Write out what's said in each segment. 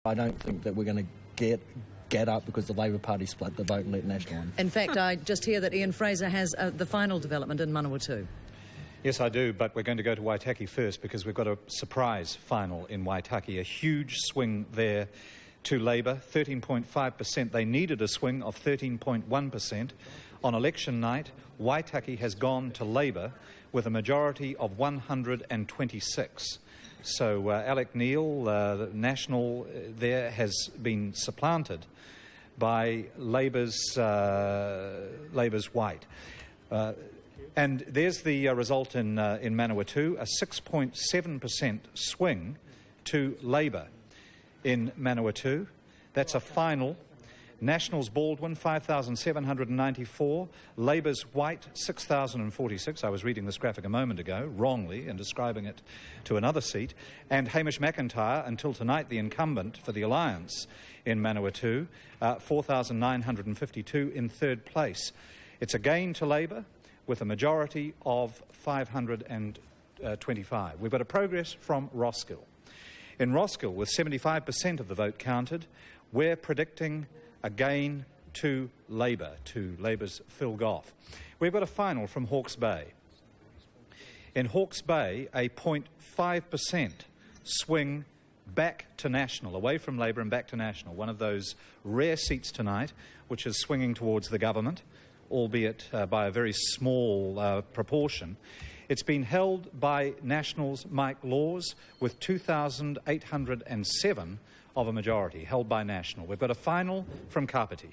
I don't think that we're going to get up because the Labor Party split the vote and let National in. In fact, I just hear that Ian Fraser has the final development in Manawatu. Yes, I do, but we're going to go to Waitaki first because we've got a surprise final in Waitaki. A huge swing there to Labor, 13.5%. They needed a swing of 13.1%. On election night, Waitaki has gone to Labor with a majority of 126. So Alec Neil, the National, there has been supplanted by Labor's White. And there's the result in Manawatu, a 6.7% swing to Labor in Manawatu. That's a final. National's Baldwin, 5,794. Labor's White, 6,046. I was reading this graphic a moment ago, wrongly, and describing it to another seat. And Hamish McIntyre, until tonight the incumbent for the Alliance in Manawatu, 4,952 in third place. It's a gain to Labor with a majority of 525. We've got a progress from Roskill. In Roskill, with 75% of the vote counted, we're predicting a gain to Labor's Phil Goff. We've got a final from Hawke's Bay. In Hawke's Bay, a 0.5% swing back to National, away from Labor and back to National, one of those rare seats tonight which is swinging towards the government, albeit by a very small proportion. It's been held by National's Mike Laws with 2,807 of a majority, held by National. We've got a final from Kapiti.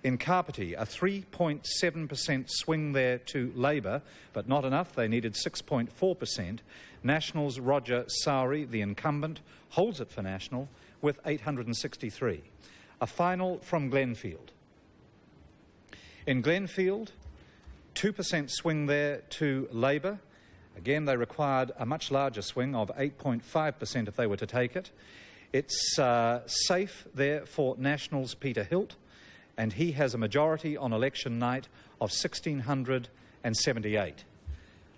In Kapiti, a 3.7% swing there to Labor, but not enough. They needed 6.4%. National's Roger Sowry, the incumbent, holds it for National with 863. A final from Glenfield. In Glenfield, 2% swing there to Labor. Again, they required a much larger swing of 8.5% if they were to take it. It's safe there for National's Peter Hilt, and he has a majority on election night of 1,678.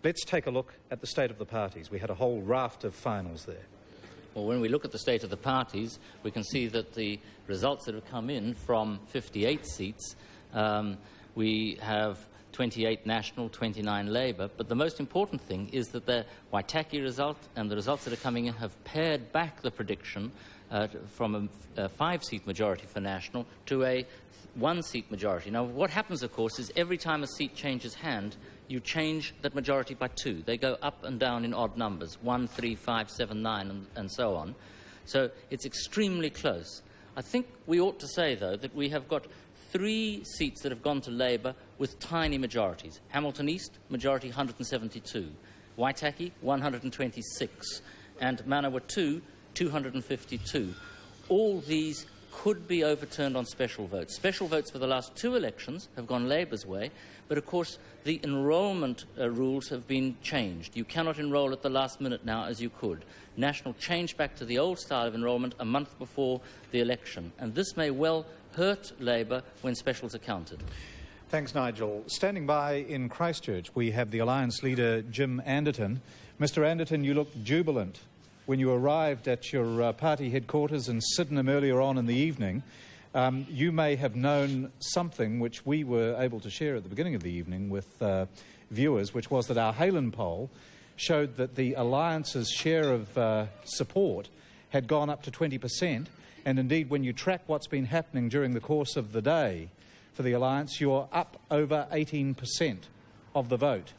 Let's take a look at the state of the parties. We had a whole raft of finals there. Well, when we look at the state of the parties, we can see that the results that have come in from 58 seats, we have 28 National, 29 Labor, but the most important thing is that the Waitaki result and the results that are coming in have pared back the prediction from a 5-seat majority for National to a 1-seat majority. Now, what happens, of course, is every time a seat changes hand, you change that majority by 2. They go up and down in odd numbers, 1, 3, 5, 7, 9, and so on. So it's extremely close. I think we ought to say, though, that we have got 3 seats that have gone to Labor with tiny majorities. Hamilton East, majority 172. Waitaki, 126. And Manawatu, 252. All these could be overturned on special votes. Special votes for the last 2 elections have gone Labor's way, but of course the enrolment rules have been changed. You cannot enrol at the last minute now as you could. National changed back to the old style of enrolment a month before the election, and this may well hurt Labor when specials are counted. Thanks, Nigel. Standing by in Christchurch, we have the Alliance leader, Jim Anderton. Mr. Anderton, you look jubilant when you arrived at your party headquarters in Sydenham earlier on in the evening. You may have known something which we were able to share at the beginning of the evening with viewers, which was that our Halen poll showed that the Alliance's share of support had gone up to 20%. And indeed, when you track what's been happening during the course of the day for the Alliance, you're up over 18% of the vote.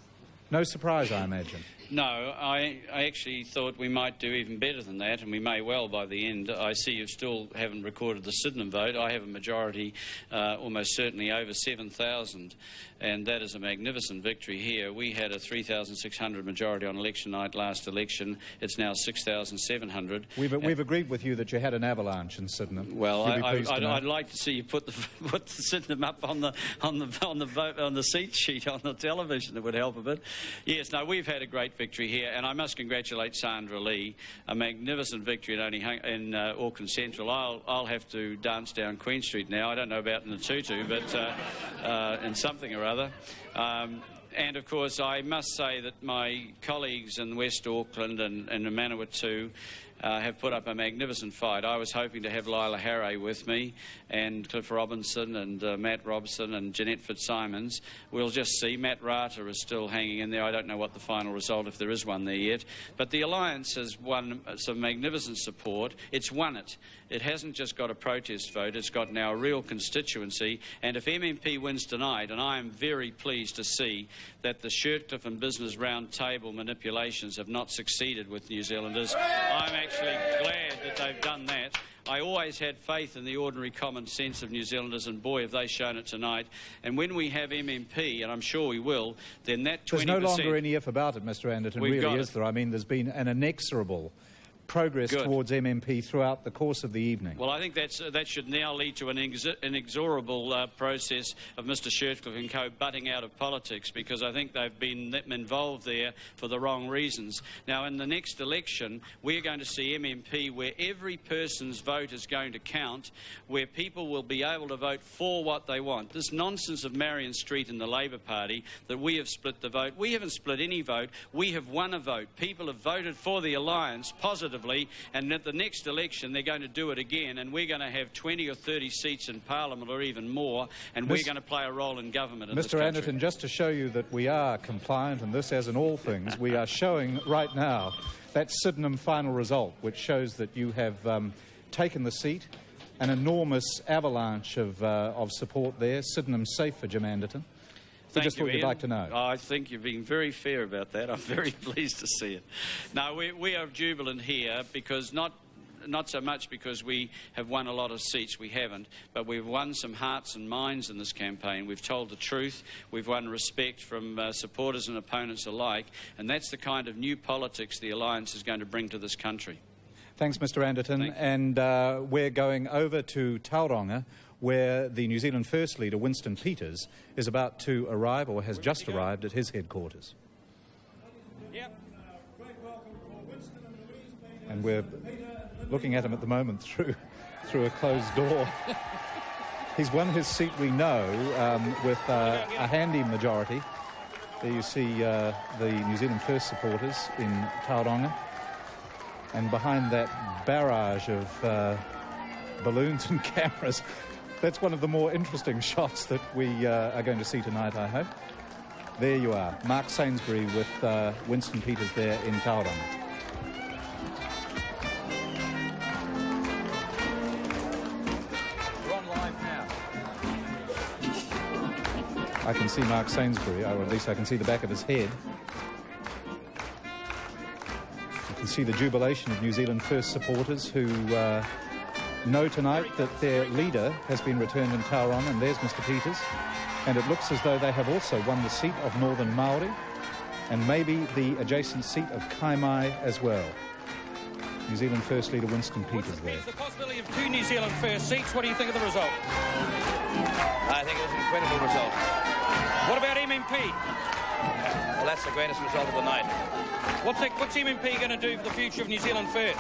No surprise, I imagine. No, I actually thought we might do even better than that, and we may well by the end. I see you still haven't recorded the Sydenham vote. I have a majority almost certainly over 7,000, and that is a magnificent victory here. We had a 3,600 majority on election night last election. It's now 6,700. We've agreed with you that you had an avalanche in Sydenham. Well, I'd like to see you put the Sydenham up on the seat sheet on the television. It would help a bit. Yes, no, we've had a great victory here, and I must congratulate Sandra Lee. A magnificent victory in Auckland Central. I'll have to dance down Queen Street now. I don't know about in the tutu, but in something or other. And of course, I must say that my colleagues in West Auckland and in Manawatu have put up a magnificent fight. I was hoping to have Lila Harray with me, and Cliff Robinson, and Matt Robson, and Jeanette Fitzsimons. We'll just see. Matt Rata is still hanging in there. I don't know what the final result, if there is one there yet. But the Alliance has won some magnificent support. It's won it. It hasn't just got a protest vote. It's got now a real constituency. And if MMP wins tonight, and I am very pleased to see that the Shirtcliffe and Business Round Table manipulations have not succeeded with New Zealanders, I'm actually glad that they've done that. I always had faith in the ordinary common sense of New Zealanders, and boy, have they shown it tonight. And when we have MMP, and I'm sure we will, then that 20%... There's no longer any if about it, Mr Anderton, really, is there? I mean, there's been an inexorable progress towards MMP throughout the course of the evening. Well, I think that should now lead to an inexorable process of Mr Shirtcliffe and co butting out of politics, because I think they've been involved there for the wrong reasons. Now, in the next election, we're going to see MMP where every person's vote is going to count, where people will be able to vote for what they want. This nonsense of Marion Street and the Labor Party, that we have split the vote. We haven't split any vote. We have won a vote. People have voted for the Alliance positively, and at the next election they're going to do it again, and we're going to have 20 or 30 seats in Parliament or even more, and we're going to play a role in government in this country. Mr Anderton, just to show you that we are compliant, and this as in all things, we are showing right now that Sydenham final result, which shows that you have taken the seat, an enormous avalanche of support there. Sydenham's safe for Jim Anderton. Thank just you, thought you'd like to know. I think you've been very fair about that. I'm very pleased to see it. No, we are jubilant here because not so much because we have won a lot of seats, we haven't, but we've won some hearts and minds in this campaign. We've told the truth, we've won respect from supporters and opponents alike, and that's the kind of new politics the Alliance is going to bring to this country. Thanks, Mr Anderton. And we're going over to Tauranga, where the New Zealand First Leader, Winston Peters, is about to arrive, or has just arrived, at his headquarters. Yep. And we're looking at him at the moment through a closed door. He's won his seat, we know, with a handy majority. There you see the New Zealand First supporters in Tauranga. And behind that barrage of balloons and cameras, that's one of the more interesting shots that we are going to see tonight, I hope. There you are, Mark Sainsbury with Winston Peters there in Tauranga. We're on live now. I can see Mark Sainsbury, or at least I can see the back of his head. You can see the jubilation of New Zealand First supporters who know tonight that their leader has been returned in Tauranga, and there's Mr Peters. And it looks as though they have also won the seat of Northern Māori, and maybe the adjacent seat of Kaimai as well. New Zealand First Leader Winston Peters there. The possibility of 2 New Zealand First seats. What do you think of the result? I think it was an incredible result. What about MMP? Well, that's the greatest result of the night. What's MMP going to do for the future of New Zealand First?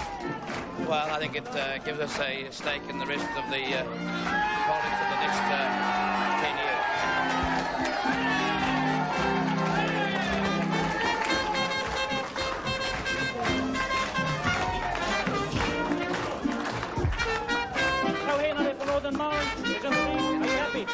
Well, I think it gives us a stake in the rest of the politics of the next 10 years. No hand on it for Northern Māori. Are you happy?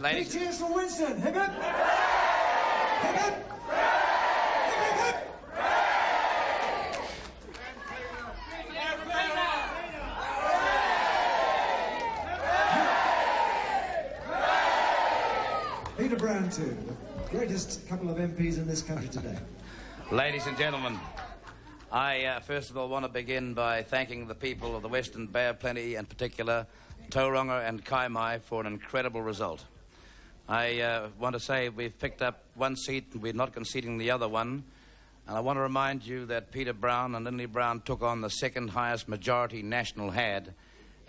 Ladies, big cheers for Winston. Hip hip. Hip hip. Hip hip. Peter Brown too, the greatest couple of MPs in this country today. Ladies and gentlemen, I first of all want to begin by thanking the people of the Western Bay of Plenty, in particular Tauranga and Kaimai, for an incredible result. I want to say we've picked up 1 seat and we're not conceding the other one. And I want to remind you that Peter Brown and Lindley Brown took on the 2nd highest majority National had,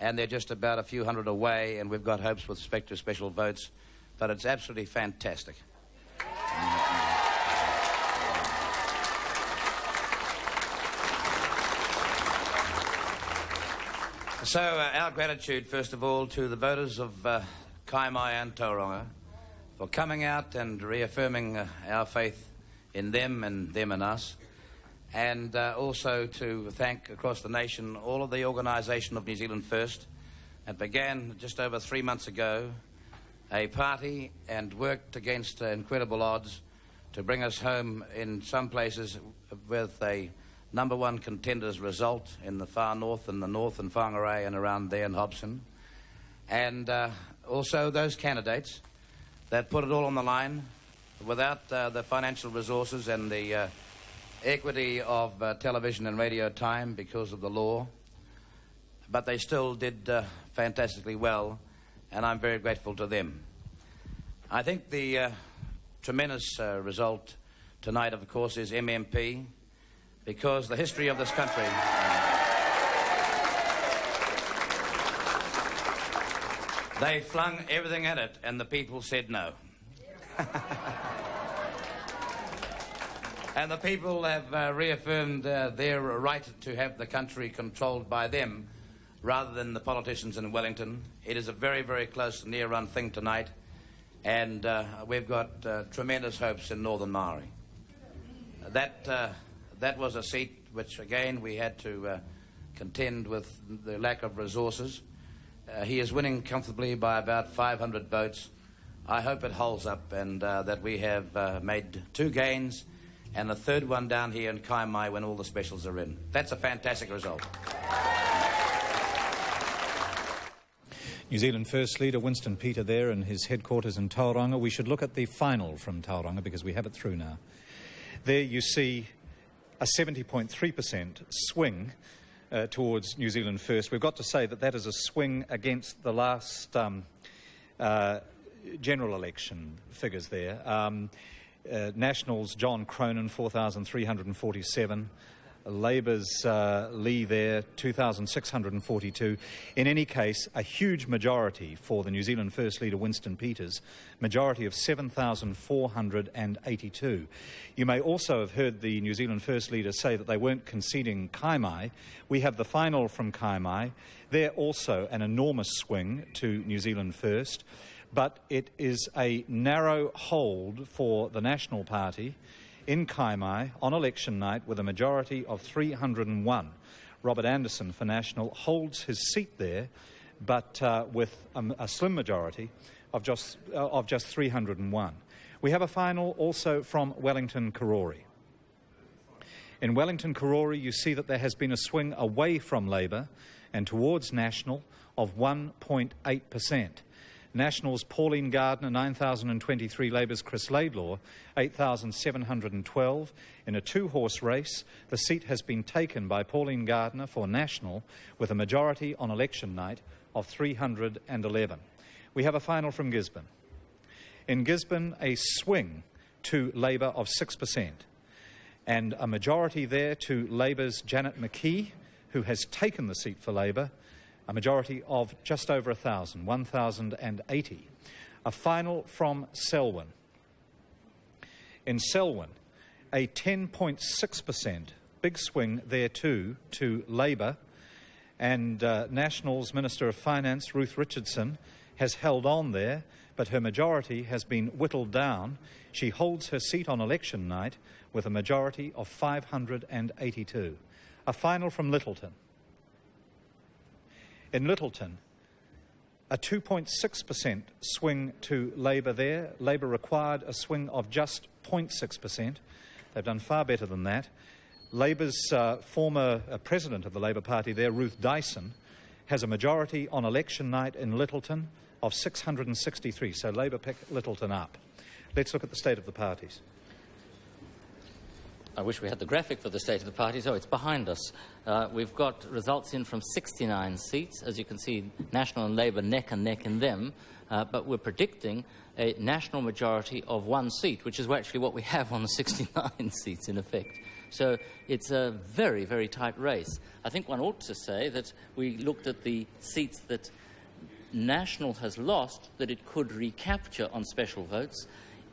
and they're just about a few hundred away, and we've got hopes with respect to special votes but it's absolutely fantastic. So our gratitude, first of all, to the voters of Kaimai and Tauranga for coming out and reaffirming our faith in them and us. And also to thank across the nation all of the organisation of New Zealand First. It began just over 3 months ago, a party, and worked against incredible odds to bring us home in some places with a #1 contenders result in the far north and the north and Whangarei and around there in Hobson. And also those candidates that put it all on the line without the financial resources and the equity of television and radio time because of the law. But they still did fantastically well, and I'm very grateful to them. I think the tremendous result tonight, of course, is MMP, because the history of this country... they flung everything at it, and the people said no. And the people have reaffirmed their right to have the country controlled by them rather than the politicians in Wellington. It is a very, very close, near-run thing tonight, and we've got tremendous hopes in Northern Maori. That was a seat which, again, we had to contend with the lack of resources. He is winning comfortably by about 500 votes. I hope it holds up and that we have made 2 gains and a 3rd one down here in Kaimai when all the specials are in. That's a fantastic result. New Zealand First leader Winston Peter there in his headquarters in Tauranga. We should look at the final from Tauranga because we have it through now. There you see a 70.3% swing towards New Zealand First. We've got to say that is a swing against the last general election figures there. Nationals, John Cronin, 4,347. Labour's Lee there, 2,642. In any case, a huge majority for the New Zealand First leader Winston Peters, majority of 7,482. You may also have heard the New Zealand First leader say that they weren't conceding Kaimai. We have the final from Kaimai. There also an enormous swing to New Zealand First, but it is a narrow hold for the National Party in Kaimai on election night with a majority of 301. Robert Anderson for National holds his seat there, but with a slim majority of just 301. We have a final also from Wellington Karori. In Wellington Karori, you see that there has been a swing away from Labour and towards National of 1.8%. Nationals Pauline Gardner, 9,023. Labour's Chris Laidlaw, 8,712. In a 2-horse race, the seat has been taken by Pauline Gardner for National with a majority on election night of 311. We have a final from Gisborne. In Gisborne, a swing to Labour of 6%. And a majority there to Labour's Janet McKee, who has taken the seat for Labour, a majority of just over 1,000, 1,080. A final from Selwyn. In Selwyn, a 10.6% big swing there too to Labour, and National's Minister of Finance, Ruth Richardson, has held on there, but her majority has been whittled down. She holds her seat on election night with a majority of 582. A final from Lyttelton. In Lyttelton, a 2.6% swing to Labour there. Labour required a swing of just 0.6%. They've done far better than that. Labour's former president of the Labour Party there, Ruth Dyson, has a majority on election night in Lyttelton of 663. So Labour picked Lyttelton up. Let's look at the state of the parties. I wish we had the graphic for the state of the parties. Oh, it's behind us. We've got results in from 69 seats. As you can see, National and Labour neck and neck in them. But we're predicting a national majority of 1 seat, which is actually what we have on the 69 seats, in effect. So it's a very, very tight race. I think one ought to say that we looked at the seats that National has lost that it could recapture on special votes.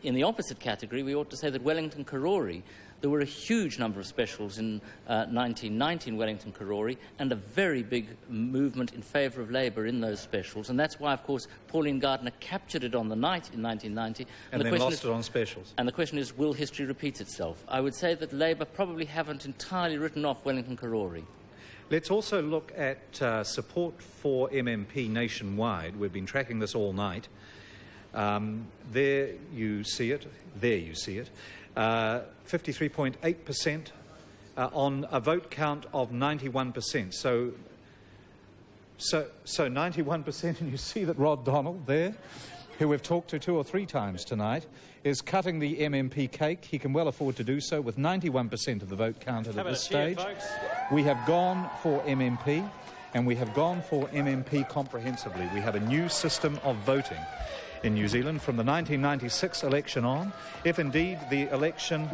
In the opposite category, we ought to say that Wellington Karori, there were a huge number of specials in 1990 in Wellington Karori, and a very big movement in favour of Labour in those specials. And that's why, of course, Pauline Gardner captured it on the night in 1990. And then lost it on specials. And the question is, will history repeat itself? I would say that Labour probably haven't entirely written off Wellington Karori. Let's also look at support for MMP nationwide. We've been tracking this all night. There you see it. 53.8% on a vote count of 91%. So 91%, and you see that Rod Donald there, who we've talked to 2 or 3 times tonight, is cutting the MMP cake. He can well afford to do so with 91% of the vote counted at this stage. We have gone for MMP, and we have gone for MMP comprehensively. We have a new system of voting in New Zealand from the 1996 election on, if indeed the election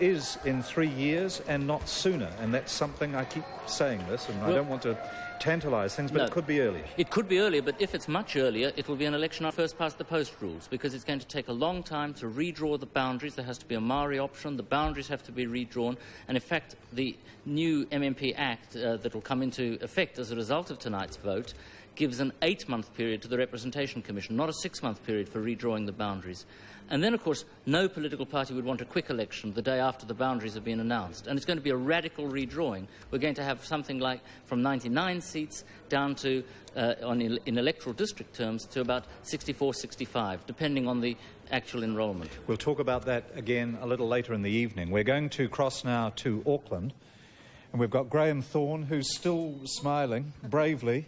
is in 3 years and not sooner. And that's something, I keep saying this, and I don't want to tantalise things, but no, it could be earlier. It could be earlier, but if it's much earlier, it will be an election on first-past-the-post rules, because it's going to take a long time to redraw the boundaries. There has to be a Maori option. The boundaries have to be redrawn. And, in fact, the new MMP Act that will come into effect as a result of tonight's vote gives an 8-month period to the Representation Commission, not a 6-month period for redrawing the boundaries. And then, of course, no political party would want a quick election the day after the boundaries have been announced. And it's going to be a radical redrawing. We're going to have something like from 99 seats down to, in electoral district terms, to about 64, 65, depending on the actual enrolment. We'll talk about that again a little later in the evening. We're going to cross now to Auckland. And we've got Graham Thorne, who's still smiling bravely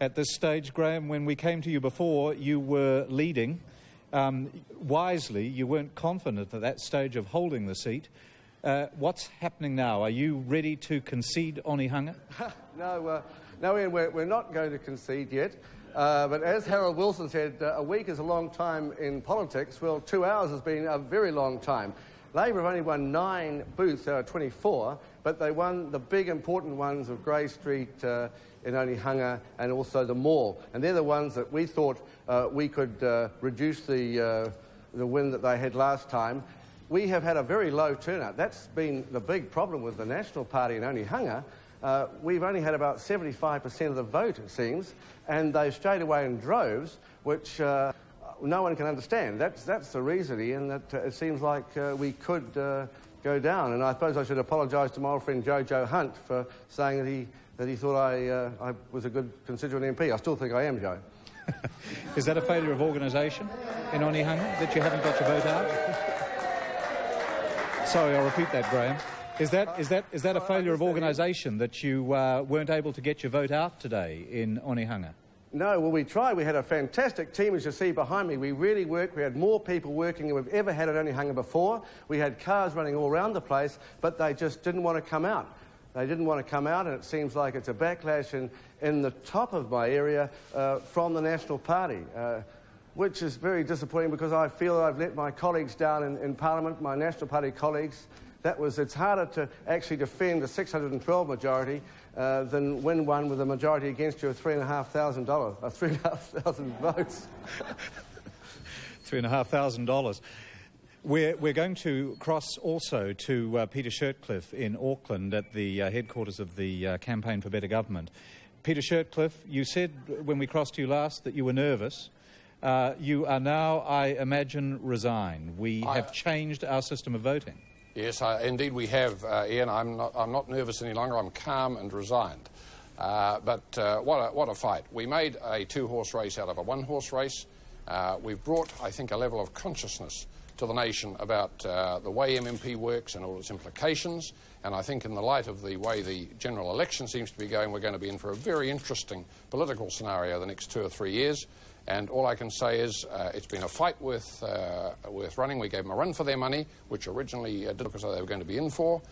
at this stage. Graham, when we came to you before, you were leading. Wisely, you weren't confident at that stage of holding the seat. What's happening now? Are you ready to concede Onehunga? No, Ian, we're not going to concede yet. But as Harold Wilson said, a week is a long time in politics. Well, 2 hours has been a very long time. Labor have only won 9 booths out of 24, but they won the big important ones of Grey Street in Onehunga and also the Mall. And they're the ones that we thought we could reduce the win that they had last time. We have had a very low turnout. That's been the big problem with the National Party in Onehunga. We've only had about 75% of the vote, it seems, and they've stayed away in droves, which no one can understand. That's the reason, Ian, that it seems like we could go down. And I suppose I should apologise to my old friend Jojo Hunt for saying that he thought I was a good constituent MP. I still think I am, Joe. Is that a failure of organisation in Onehunga, that you haven't got your vote out? Sorry, I'll repeat that, Graham. Is that a failure of organisation that you weren't able to get your vote out today in Onehunga? No, well, we tried. We had a fantastic team, as you see behind me. We really worked. We had more people working than we've ever had at Onehunga before. We had cars running all around the place, but they just didn't want to come out. They didn't want to come out, and it seems like it's a backlash in the top of my area from the National Party, which is very disappointing because I feel that I've let my colleagues down in Parliament, my National Party colleagues. It's harder to actually defend a 612 majority than win one with a majority against you of $3,500 votes. $3,500. We're going to cross also to Peter Shirtcliffe in Auckland at the headquarters of the Campaign for Better Government. Peter Shirtcliffe, you said when we crossed you last that you were nervous. You are now, I imagine, resigned. We have changed our system of voting. Yes, indeed we have, Ian. I'm not nervous any longer. I'm calm and resigned. But what a fight. We made a 2-horse race out of a 1-horse race. We've brought, I think, a level of consciousness to the nation about the way MMP works and all its implications. And I think in the light of the way the general election seems to be going, we're going to be in for a very interesting political scenario the next 2 or 3 years. And all I can say is it's been a fight worth running. We gave them a run for their money, which originally did because they were going to be in for.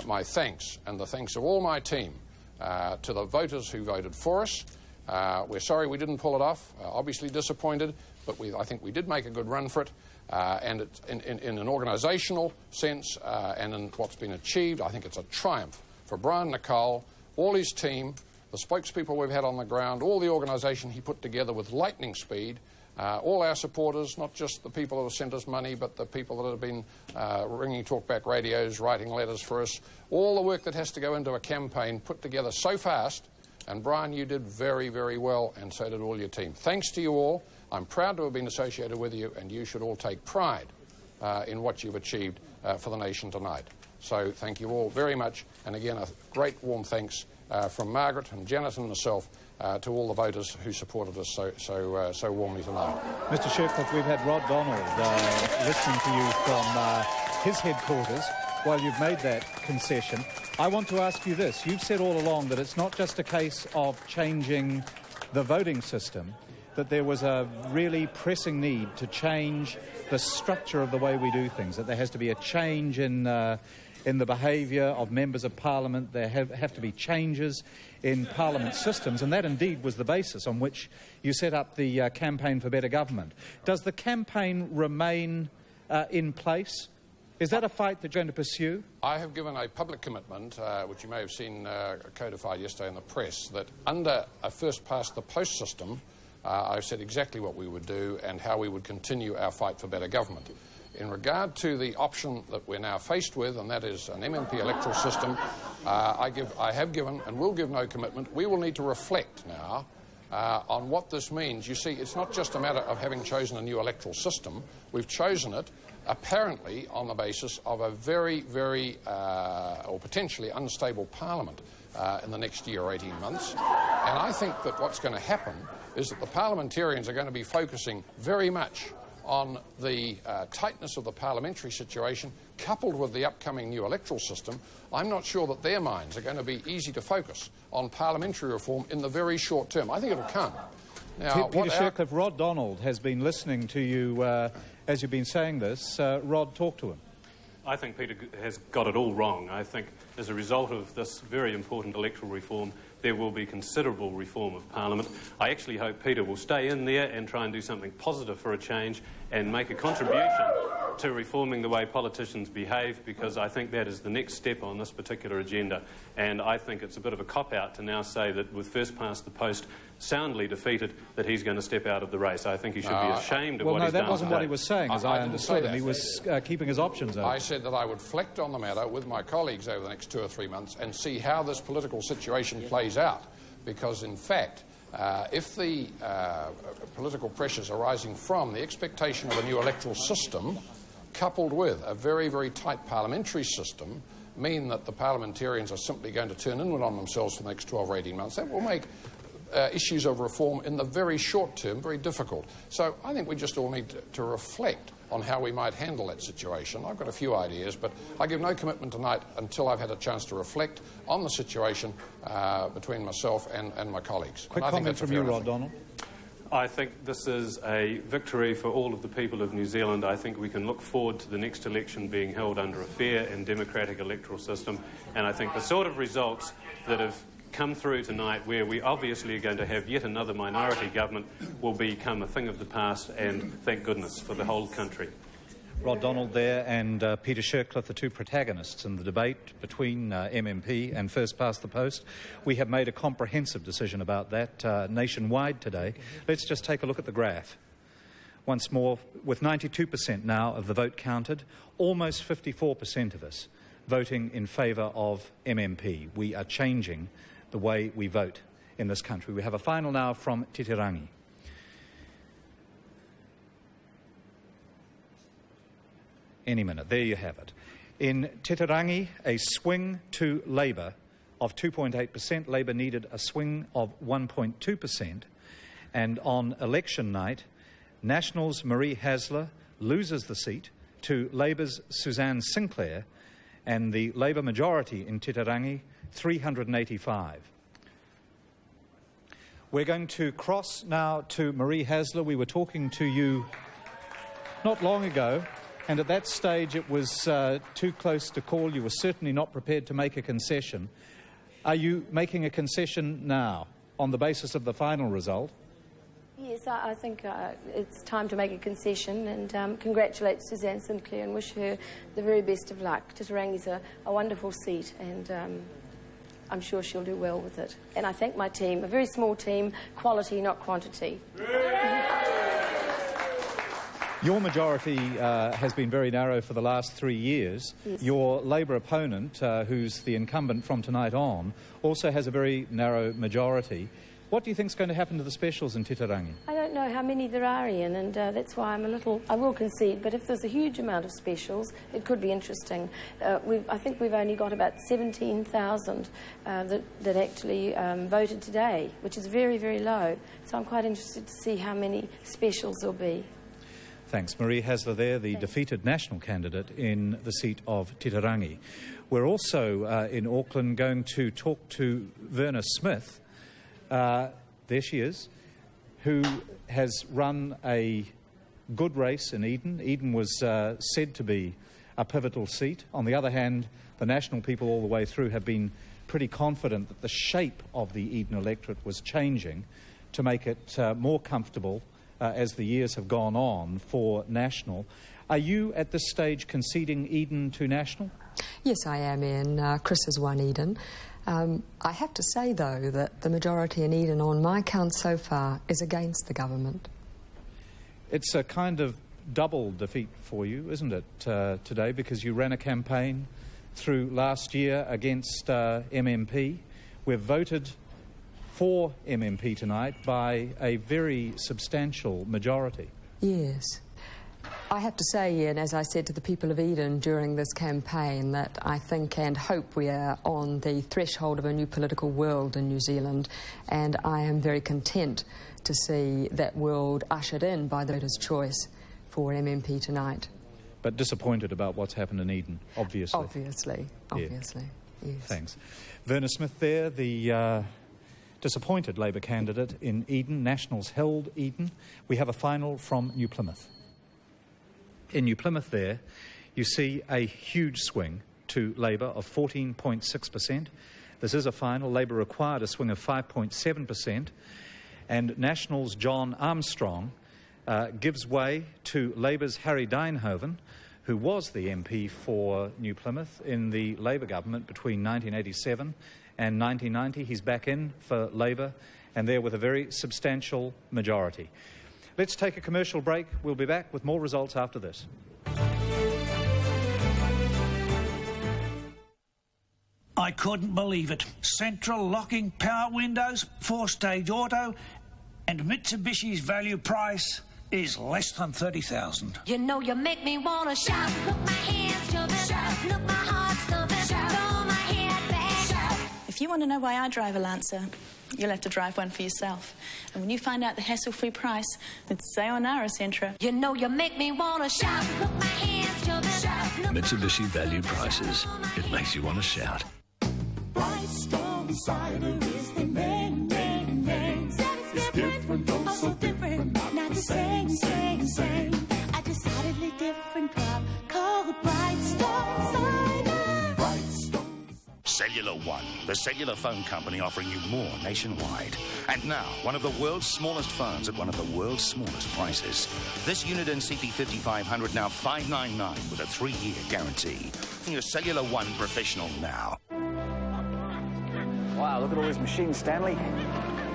My thanks, and the thanks of all my team, to the voters who voted for us. We're sorry we didn't pull it off, obviously disappointed, but I think we did make a good run for it. And it's in an organisational sense and in what's been achieved, I think it's a triumph for Brian Nicole, all his team, the spokespeople we've had on the ground, all the organisation he put together with lightning speed, all our supporters, not just the people who have sent us money, but the people that have been ringing talkback radios, writing letters for us, all the work that has to go into a campaign put together so fast. And Brian, you did very, very well, and so did all your team. Thanks to you all. I'm proud to have been associated with you, and you should all take pride in what you've achieved for the nation tonight. So thank you all very much, and again a great warm thanks from Margaret and Janet and myself to all the voters who supported us so warmly tonight. Mr Shercliffe, we've had Rod Donald listening to you from his headquarters while you've made that concession. I want to ask you this. You've said all along that it's not just a case of changing the voting system, that there was a really pressing need to change the structure of the way we do things, that there has to be a change in the behaviour of members of Parliament. There have to be changes in Parliament systems, and that indeed was the basis on which you set up the Campaign for Better Government. Does the campaign remain in place? Is that a fight that you're going to pursue? I have given a public commitment, which you may have seen codified yesterday in the press, that under a first-past-the-post system, I've said exactly what we would do and how we would continue our fight for better government. In regard to the option that we're now faced with, and that is an MMP electoral system, I have given and will give no commitment. We will need to reflect now on what this means. You see, it's not just a matter of having chosen a new electoral system. We've chosen it apparently on the basis of a very, very or potentially unstable Parliament in the next year or 18 months. And I think that what's going to happen is that the parliamentarians are going to be focusing very much on the tightness of the parliamentary situation, coupled with the upcoming new electoral system. I'm not sure that their minds are going to be easy to focus on parliamentary reform in the very short term. I think it'll come. Now, Peter Shercliffe, Rod Donald has been listening to you as you've been saying this. Rod, talk to him. I think Peter has got it all wrong. I think as a result of this very important electoral reform, there will be considerable reform of Parliament. I actually hope Peter will stay in there and try and do something positive for a change and make a contribution to reforming the way politicians behave, because I think that is the next step on this particular agenda. And I think it's a bit of a cop-out to now say that with first past the post soundly defeated, that he's going to step out of the race. I think he should be ashamed of what he's done. Well, no, that wasn't what he was saying, as I understood him. He was keeping his options open. I said that I would reflect on the matter with my colleagues over the next 2 or 3 months and see how this political situation plays out. Because, in fact, if the political pressures arising from the expectation of a new electoral system, coupled with a very, very tight parliamentary system, mean that the parliamentarians are simply going to turn inward on themselves for the next 12 or 18 months, that will make issues of reform in the very short term very difficult. So I think we just all need to reflect on how we might handle that situation. I've got a few ideas, but I give no commitment tonight until I've had a chance to reflect on the situation between myself and my colleagues. Quick comment from you, Rod Donald. I think this is a victory for all of the people of New Zealand. I think we can look forward to the next election being held under a fair and democratic electoral system. And I think the sort of results that have come through tonight, where we obviously are going to have yet another minority government, will become a thing of the past, and thank goodness for the whole country. Rod Donald there and Peter Shercliffe, the two protagonists in the debate between MMP and First Past the Post. We have made a comprehensive decision about that nationwide today. Let's just take a look at the graph. Once more, with 92% now of the vote counted, almost 54% of us voting in favour of MMP. We are changing the way we vote in this country. We have a final now from Titirangi. Any minute. There you have it. In Titirangi, a swing to Labour of 2.8%. Labour needed a swing of 1.2%. And on election night, Nationals' Marie Hasler loses the seat to Labour's Suzanne Sinclair, and the Labour majority in Titirangi, 385. We're going to cross now to Marie Hasler. We were talking to you not long ago, and at that stage it was too close to call. You were certainly not prepared to make a concession. Are you making a concession now on the basis of the final result? Yes, I think it's time to make a concession and congratulate Suzanne Sinclair and wish her the very best of luck. Titirangi's a wonderful seat, and I'm sure she'll do well with it. And I thank my team, a very small team, quality, not quantity. Your majority has been very narrow for the last 3 years. Yes. Your Labour opponent, who's the incumbent from tonight on, also has a very narrow majority. What do you think is going to happen to the specials in Titirangi? I don't know how many there are, Ian, and that's why I will concede, but if there's a huge amount of specials, it could be interesting. I think we've only got about 17,000 that actually voted today, which is very, very low. So I'm quite interested to see how many specials there'll be. Thanks. Marie Hasler there, the defeated National candidate in the seat of Titirangi. We're also in Auckland going to talk to Verna Smith, there she is, who has run a good race in Eden. Eden was said to be a pivotal seat. On the other hand, the National people all the way through have been pretty confident that the shape of the Eden electorate was changing to make it more comfortable as the years have gone on for National. Are you at this stage conceding Eden to National? Yes, I am, Ian. Chris has won Eden. I have to say, though, that the majority in Eden, on my count so far, is against the government. It's a kind of double defeat for you, isn't it, today, because you ran a campaign through last year against MMP. We've voted for MMP tonight by a very substantial majority. Yes. I have to say, Ian, as I said to the people of Eden during this campaign, that I think and hope we are on the threshold of a new political world in New Zealand, and I am very content to see that world ushered in by the voters' choice for MMP tonight. But disappointed about what's happened in Eden, obviously. Obviously, yes. Thanks. Verna Smith there, the disappointed Labour candidate in Eden. Nationals held Eden. We have a final from New Plymouth. In New Plymouth there, you see a huge swing to Labour of 14.6%. This is a final. Labour required a swing of 5.7%. And Nationals' John Armstrong gives way to Labour's Harry Dijnhoven, who was the MP for New Plymouth in the Labour government between 1987 and 1990. He's back in for Labour, and there with a very substantial majority. Let's take a commercial break. We'll be back with more results after this. I couldn't believe it. Central locking power windows, 4-stage auto, and Mitsubishi's value price is less than $30,000. You know you make me want to shout. Look, my hands jumping. Shout. Look, my heart stumping. Shout. Throw my head back. Shout. If you want to know why I drive a Lancer, you'll have to drive one for yourself. And when you find out the hassle-free price, it's sayonara, Sentra. You know you make me want to shout. Look, my hands jumping. Shout. Mitsubishi value prices. It makes you want to shout. Bright, strong cider is the name. It's different, oh so different, not the same. A decidedly different crop called Bright, strong cider. Bright, strong. Cellular One, the cellular phone company offering you more nationwide. And now, one of the world's smallest phones at one of the world's smallest prices. This unit in CP5500 now $599 with a 3-year guarantee. Your Cellular One professional now. Wow, look at all these machines, Stanley.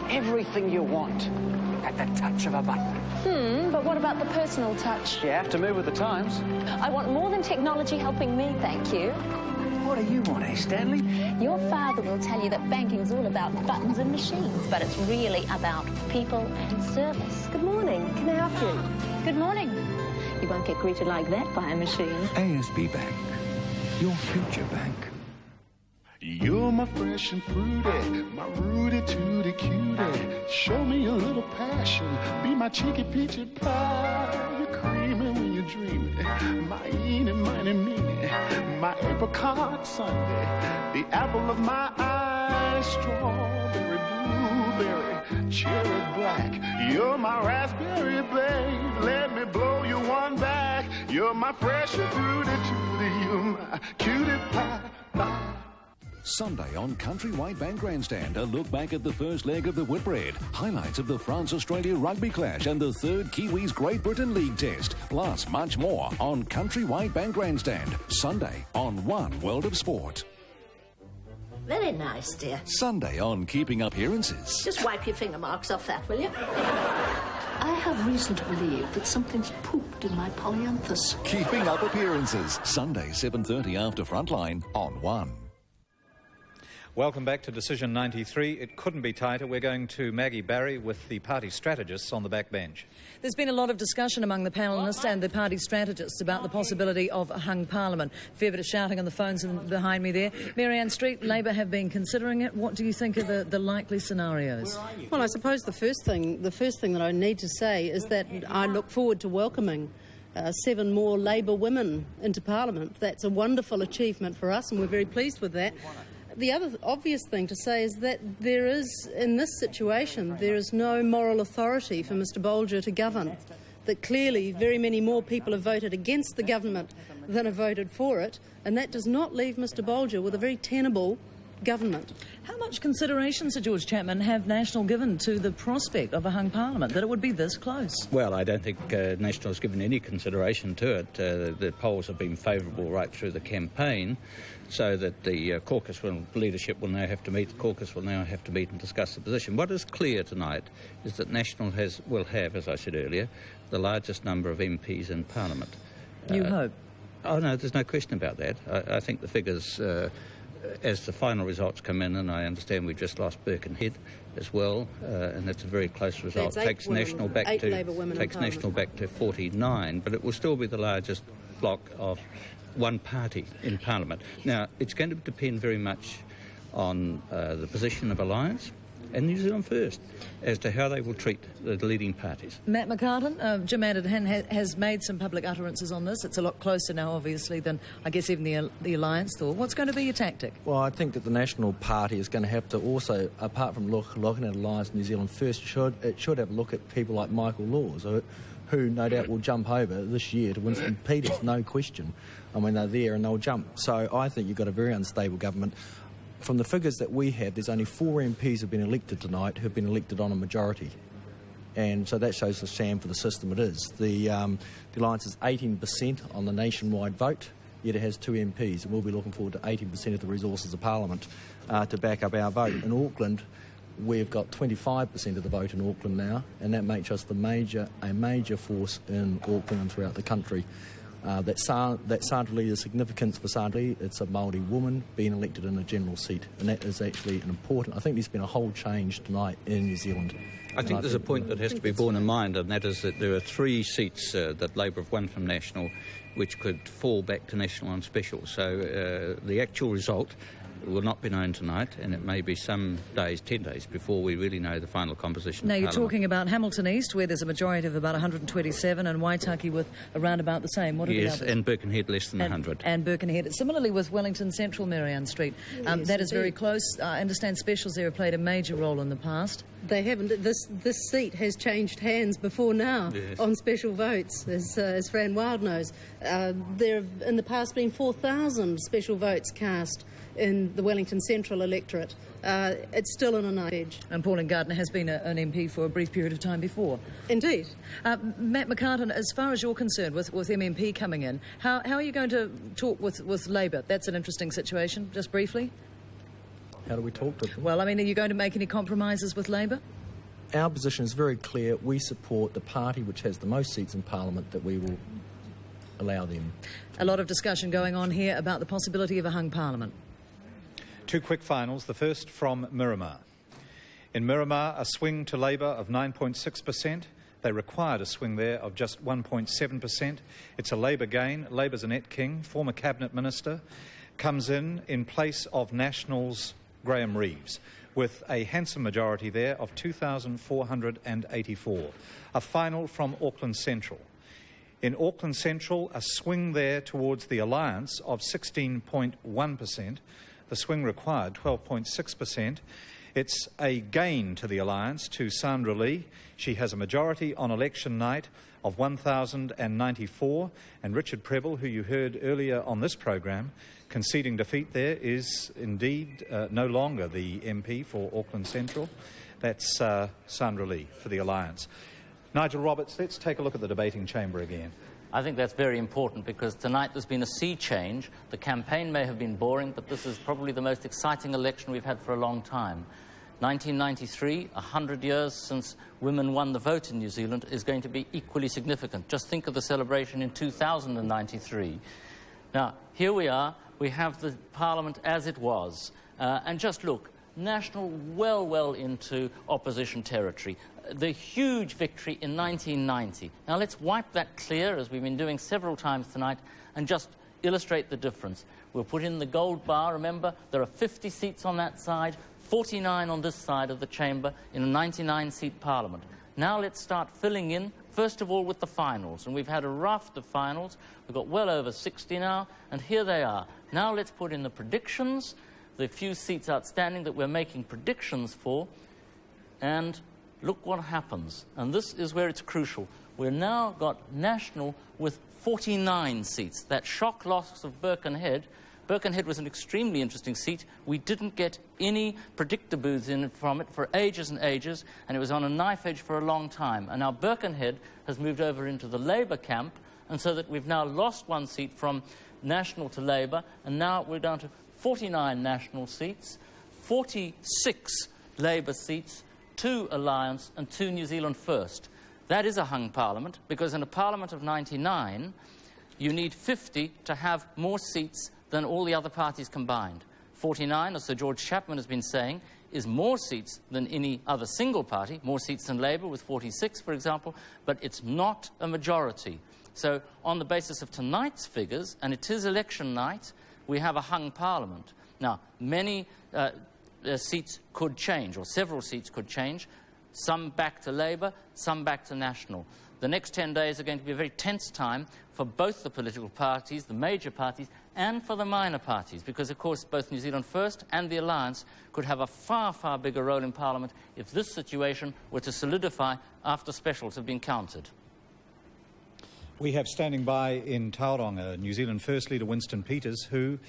Everything you want at the touch of a button. But what about the personal touch? You have to move with the times. I want more than technology helping me, thank you. What do you want, Stanley? Your father will tell you that banking's all about buttons and machines, but it's really about people and service. Good morning. Can I help you? Good morning. You won't get greeted like that by a machine. ASB Bank, your future bank. You're my fresh and fruity, my rooty tooty cutie. Show me a little passion, be my cheeky peachy pie. You're creamy when you're dreaming, my eeny, miny, meeny, my apricot sundae, the apple of my eye, strawberry, blueberry, cherry black. You're my raspberry, babe, let me blow you one back. You're my fresh and fruity tooty, you're my cutie pie. Sunday on Countrywide Bank Grandstand, a look back at the first leg of the Whitbread, highlights of the France-Australia rugby clash and the third Kiwis Great Britain League test, plus much more on Countrywide Bank Grandstand, Sunday on One World of Sport. Very nice, dear. Sunday on Keeping Appearances. Just wipe your finger marks off that, will you? I have reason to believe that something's pooped in my polyanthus. Keeping Up Appearances. Sunday, 7:30 after Frontline on 1. Welcome back to Decision 93. It couldn't be tighter. We're going to Maggie Barry with the party strategists on the back bench. There's been a lot of discussion among the panellists and the party strategists about the possibility of a hung parliament. Fair bit of shouting on the phones behind me there. Marianne Street, Labor have been considering it. What do you think are the likely scenarios? Well, I suppose the first thing that I need to say is that I look forward to welcoming 7 more Labor women into Parliament. That's a wonderful achievement for us, and we're very pleased with that. The other obvious thing to say is that there is, in this situation, there is no moral authority for Mr Bolger to govern. That clearly very many more people have voted against the government than have voted for it, and that does not leave Mr Bolger with a very tenable government. How much consideration, Sir George Chapman, have National given to the prospect of a hung parliament, that it would be this close? Well, I don't think National has given any consideration to it. The polls have been favourable right through the campaign, so that the leadership will now have to meet, the caucus will now have to meet and discuss the position. What is clear tonight is that National will have, as I said earlier, the largest number of MPs in Parliament. You hope? Oh, no, there's no question about that. I think the figures, as the final results come in, and I understand we've just lost Birkenhead as well, and that's a very close result, takes National back to 49, but it will still be the largest block of one party in Parliament. Now, it's going to depend very much on the position of Alliance and New Zealand First as to how they will treat the leading parties. Matt McCartan, Jim Adderton has made some public utterances on this. It's a lot closer now, obviously, than I guess even the Alliance thought. What's going to be your tactic? Well, I think that the National Party is going to have to also, apart from looking at Alliance New Zealand First, it should have a look at people like Michael Laws, who no doubt will jump over this year to Winston Peters, no question. I mean, they're there and they'll jump. So I think you've got a very unstable government. From the figures that we have, there's only 4 MPs who have been elected tonight who have been elected on a majority. And so that shows the sham for the system it is. The Alliance is 18% on the nationwide vote, yet it has 2 MPs, and we'll be looking forward to 18% of the resources of Parliament to back up our vote. In Auckland, we've got 25% of the vote in Auckland now, and that makes us a major force in Auckland and throughout the country. That Sandra Lee is significant for Sandra Lee. It's a Māori woman being elected in a general seat, and that is actually an important... I think there's been a whole change tonight in New Zealand. I think there's a point that has to be borne in mind, and that is that there are 3 seats that Labor have won from National which could fall back to National on special. So the actual result will not be known tonight, and it may be some days, 10 days, before we really know the final composition. Now, of you're Parliament. talking about Hamilton East, where there's a majority of about 127, and Waitaki with around about the same. What are the others? And Birkenhead less than 100. And Birkenhead. Similarly with Wellington Central, Marianne Street. Yes, that is very indeed. close. I understand specials there have played a major role in the past. They haven't. This seat has changed hands before now on special votes, as Fran Wild knows. There have in the past been 4,000 special votes cast in the Wellington Central electorate. It's still in a knife edge. And Pauline Gardner has been an MP for a brief period of time before. Indeed. Matt McCartan, as far as you're concerned with MMP coming in, how are you going to talk with Labor? That's an interesting situation, just briefly. How do we talk to them? Well, I mean, are you going to make any compromises with Labor? Our position is very clear. We support the party which has the most seats in Parliament, that we will allow them. A lot of discussion going on here about the possibility of a hung parliament. 2 quick finals, the first from Miramar. In Miramar, a swing to Labor of 9.6%. They required a swing there of just 1.7%. It's a Labor gain. Labor's Annette King, former Cabinet Minister, comes in place of National's Graham Reeves, with a handsome majority there of 2,484. A final from Auckland Central. In Auckland Central, a swing there towards the Alliance of 16.1%. The swing required 12.6%. It's a gain to the Alliance, to Sandra Lee. She has a majority on election night of 1,094, and Richard Prebble, who you heard earlier on this program, conceding defeat there, is indeed no longer the MP for Auckland Central. That's Sandra Lee for the Alliance. Nigel Roberts, let's take a look at the debating chamber again. I think that's very important because tonight there's been a sea change. The campaign may have been boring, but this is probably the most exciting election we've had for a long time. 1993, 100 years since women won the vote in New Zealand, is going to be equally significant. Just think of the celebration in 2093. Now, here we are. We have the Parliament as it was. And just look, National well into opposition territory. The huge victory in 1990. Now let's wipe that clear, as we've been doing several times tonight, and just illustrate the difference. We'll put in the gold bar. Remember, there are 50 seats on that side, 49 on this side of the chamber in a 99-seat Parliament. Now let's start filling in, first of all, with the finals. And we've had a raft of finals. We've got well over 60 now, and here they are. Now let's put in the predictions, the few seats outstanding that we're making predictions for, and look what happens. And this is where it's crucial. We've now got National with 49 seats. That shock loss of Birkenhead. Birkenhead was an extremely interesting seat. We didn't get any predictaboos in from it for ages and ages, and it was on a knife edge for a long time. And now Birkenhead has moved over into the Labour camp, and so that we've now lost one seat from National to Labour, and now we're down to 49 National seats, 46 Labour seats, 2 Alliance and 2 New Zealand First. That is a hung Parliament, because in a Parliament of 99, you need 50 to have more seats than all the other parties combined. 49, as Sir George Chapman has been saying, is more seats than any other single party, more seats than Labour with 46, for example, but it's not a majority. So on the basis of tonight's figures, and it is election night, we have a hung Parliament. Now, many seats could change, or several seats could change, some back to Labour, some back to National. The next 10 days are going to be a very tense time for both the political parties, the major parties, and for the minor parties, because, of course, both New Zealand First and the Alliance could have a far, far bigger role in Parliament if this situation were to solidify after specials have been counted. We have standing by in Tauranga New Zealand First Leader Winston Peters, who,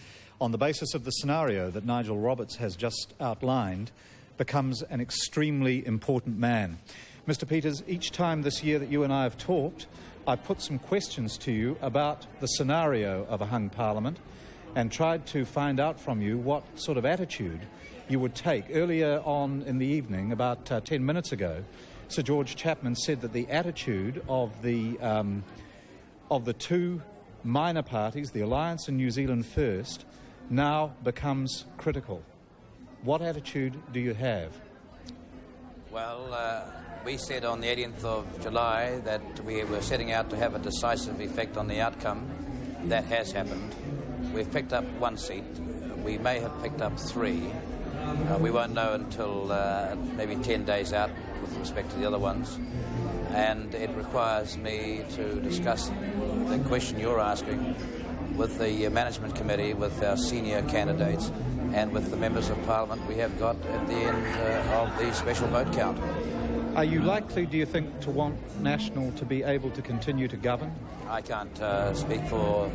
on the basis of the scenario that Nigel Roberts has just outlined, becomes an extremely important man. Mr. Peters, each time this year that you and I have talked, I've put some questions to you about the scenario of a hung Parliament and tried to find out from you what sort of attitude you would take. Earlier on in the evening, about 10 minutes ago, Sir George Chapman said that the attitude of the 2 minor parties, the Alliance and New Zealand First, now becomes critical. What attitude do you have? Well, we said on the 18th of July that we were setting out to have a decisive effect on the outcome. That has happened. We've picked up 1 seat. We may have picked up 3. We won't know until maybe 10 days out with respect to the other ones. And it requires me to discuss the question you're asking with the management committee, with our senior candidates, and with the members of Parliament we have got at the end of the special vote count. Are you likely, do you think, to want National to be able to continue to govern? I can't speak for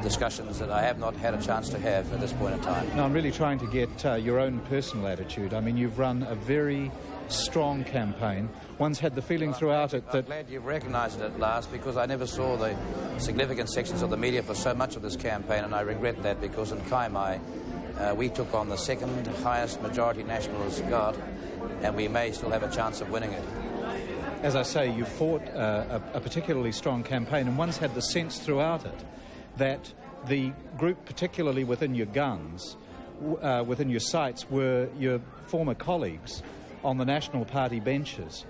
discussions that I have not had a chance to have at this point in time. No, I'm really trying to get your own personal attitude. I mean, you've run a very strong campaign. One's had the feeling throughout it that... I'm glad you've recognised it at last, because I never saw the significant sections of the media for so much of this campaign, and I regret that, because in Kaimai we took on the 2nd highest majority National has got, and we may still have a chance of winning it. As I say, you fought a particularly strong campaign, and one's had the sense throughout it that the group, particularly within your guns, within your sights, were your former colleagues on the National Party benches.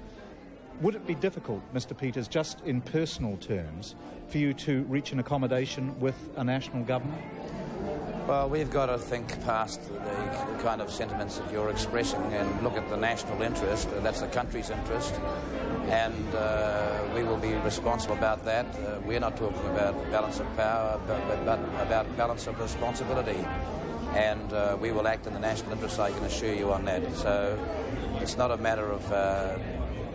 Would it be difficult, Mr. Peters, just in personal terms, for you to reach an accommodation with a national government? Well, we've got to think past the kind of sentiments that you're expressing and look at the national interest. That's the country's interest, and we will be responsible about that. We're not talking about balance of power, but about balance of responsibility. And we will act in the national interest, I can assure you on that. So it's not a matter of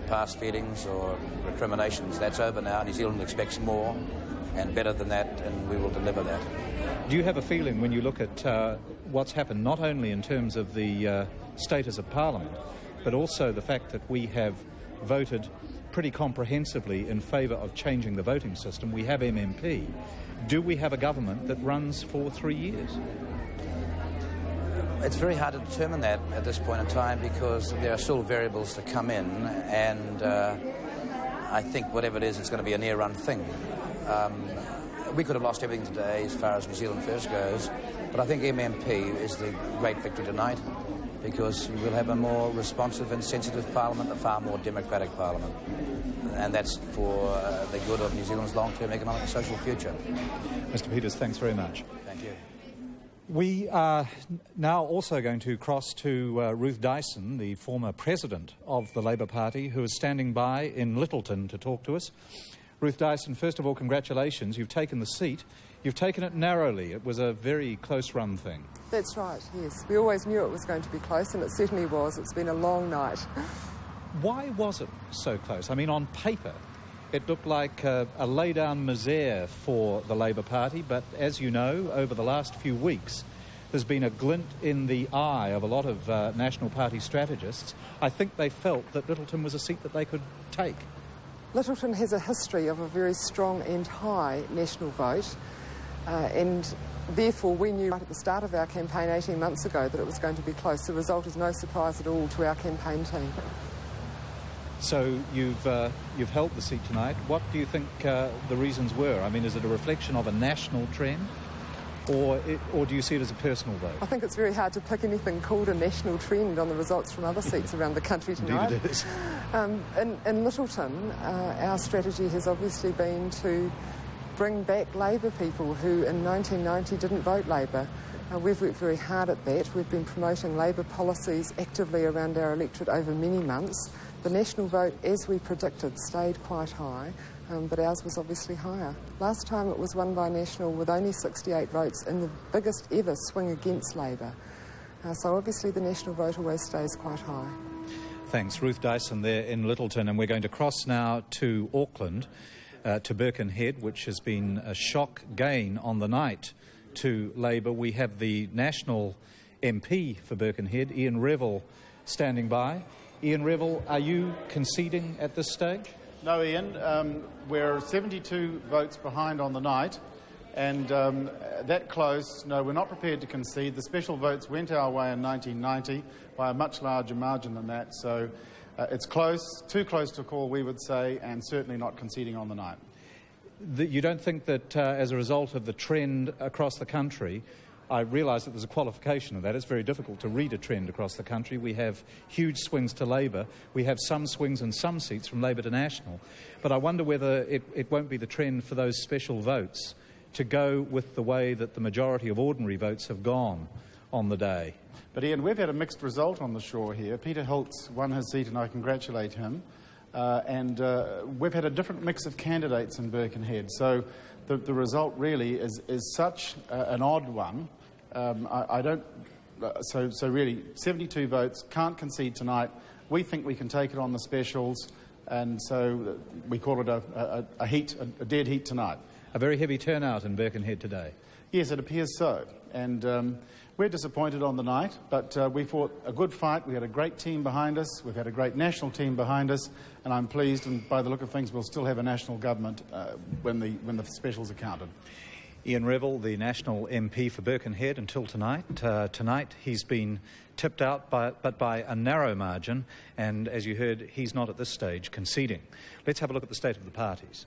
past feelings or recriminations. That's over now. New Zealand expects more and better than that, and we will deliver that. Do you have a feeling, when you look at what's happened, not only in terms of the status of Parliament, but also the fact that we have voted pretty comprehensively in favour of changing the voting system. We have MMP. Do we have a government that runs for 3 years? It's very hard to determine that at this point in time because there are still variables to come in, and I think whatever it is, it's going to be a near-run thing. We could have lost everything today as far as New Zealand First goes, but I think MMP is the great victory tonight because we'll have a more responsive and sensitive parliament, a far more democratic parliament. And that's for the good of New Zealand's long-term economic and social future. Mr. Peters, thanks very much. Thank you. We are now also going to cross to Ruth Dyson, the former president of the Labour Party, who is standing by in Lyttelton to talk to us. Ruth Dyson, first of all, congratulations. You've taken the seat. You've taken it narrowly. It was a very close-run thing. That's right, yes. We always knew it was going to be close, and it certainly was. It's been a long night. Why was it so close? I mean, on paper, it looked like a lay-down misère for the Labour Party, but as you know, over the last few weeks, there's been a glint in the eye of a lot of National Party strategists. I think they felt that Lyttelton was a seat that they could take. Lyttelton has a history of a very strong and high national vote, and therefore we knew right at the start of our campaign 18 months ago that it was going to be close. The result is no surprise at all to our campaign team. So you've held the seat tonight. What do you think the reasons were? I mean, is it a reflection of a national trend, or do you see it as a personal vote? I think it's very hard to pick anything called a national trend on the results from other seats around the country tonight. Indeed it is. In Lyttelton, our strategy has obviously been to bring back Labour people who in 1990 didn't vote Labour. We've worked very hard at that. We've been promoting Labour policies actively around our electorate over many months. The national vote, as we predicted, stayed quite high, but ours was obviously higher. Last time it was won by National with only 68 votes in the biggest ever swing against Labour. So obviously the national vote always stays quite high. Thanks. Ruth Dyson there in Lyttelton, and we're going to cross now to Auckland, to Birkenhead, which has been a shock gain on the night to Labour. We have the National MP for Birkenhead, Ian Revel, standing by. Ian Revel, are you conceding at this stage? No, Ian. We're 72 votes behind on the night, and that close, no, we're not prepared to concede. The special votes went our way in 1990 by a much larger margin than that, so it's close, too close to call, we would say, and certainly not conceding on the night. You don't think that as a result of the trend across the country, I realise that there's a qualification of that. It's very difficult to read a trend across the country. We have huge swings to Labour. We have some swings in some seats from Labour to National. But I wonder whether it won't be the trend for those special votes to go with the way that the majority of ordinary votes have gone on the day. But Ian, we've had a mixed result on the shore here. Peter Hiltz won his seat and I congratulate him. And we've had a different mix of candidates in Birkenhead. So the result really is such an odd one. So really, 72 votes, can't concede tonight. We think we can take it on the specials, and so we call it a dead heat tonight. A very heavy turnout in Birkenhead today. Yes, it appears so. And we're disappointed on the night, but we fought a good fight. We had a great team behind us. We've had a great national team behind us, and I'm pleased, and by the look of things, we'll still have a national government when the specials are counted. Ian Revel, the National MP for Birkenhead, until tonight. Tonight he's been tipped out but by a narrow margin, and as you heard, he's not at this stage conceding. Let's have a look at the state of the parties.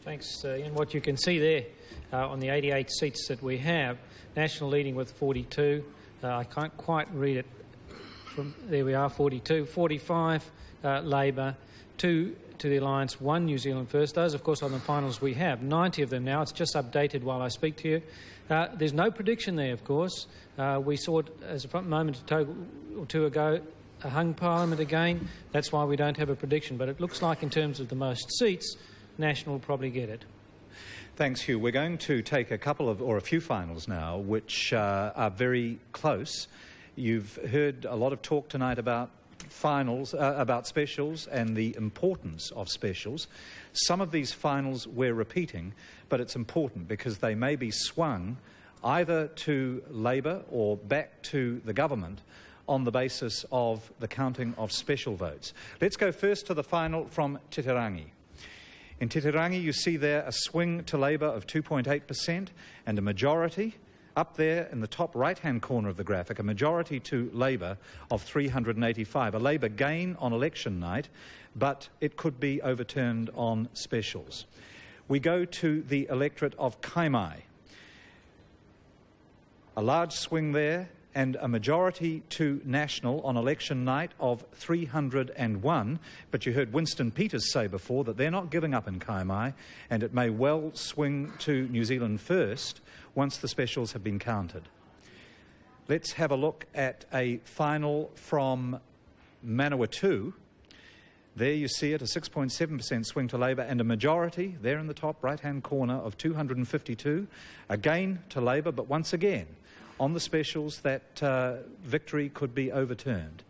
Thanks, Ian. What you can see there on the 88 seats that we have, National leading with 42. I can't quite read it. There we are, 42. 45 Labour, 2 to the Alliance, 1 New Zealand First. Those, of course, are the finals we have. 90 of them now. It's just updated while I speak to you. There's no prediction there, of course. We saw it as a moment or two ago, a hung parliament again. That's why we don't have a prediction. But it looks like in terms of the most seats, National will probably get it. Thanks, Hugh. We're going to take a few finals now, which are very close. You've heard a lot of talk tonight about finals, about specials and the importance of specials. Some of these finals we're repeating, but it's important because they may be swung either to Labour or back to the government on the basis of the counting of special votes. Let's go first to the final from Titirangi. In Titirangi, you see there a swing to Labour of 2.8% and a majority, up there in the top right-hand corner of the graphic, a majority to Labour of 385. A Labour gain on election night, but it could be overturned on specials. We go to the electorate of Kaimai. A large swing there and a majority to National on election night of 301. But you heard Winston Peters say before that they're not giving up in Kaimai, and it may well swing to New Zealand First once the specials have been counted. Let's have a look at a final from Manawatu. There you see it, a 6.7% swing to Labour and a majority, there in the top right-hand corner, of 252. Again to Labour, but once again, on the specials, that victory could be overturned.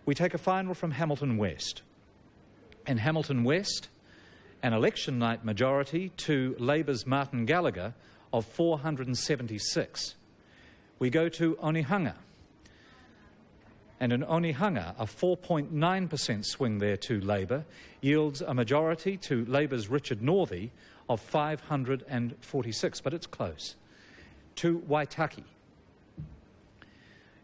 We take a final from Hamilton West. In Hamilton West, an election night majority to Labour's Martin Gallagher of 476. We go to Onehunga. And in Onehunga, a 4.9% swing there to Labour yields a majority to Labour's Richard Northey of 546, but it's close. To Waitaki.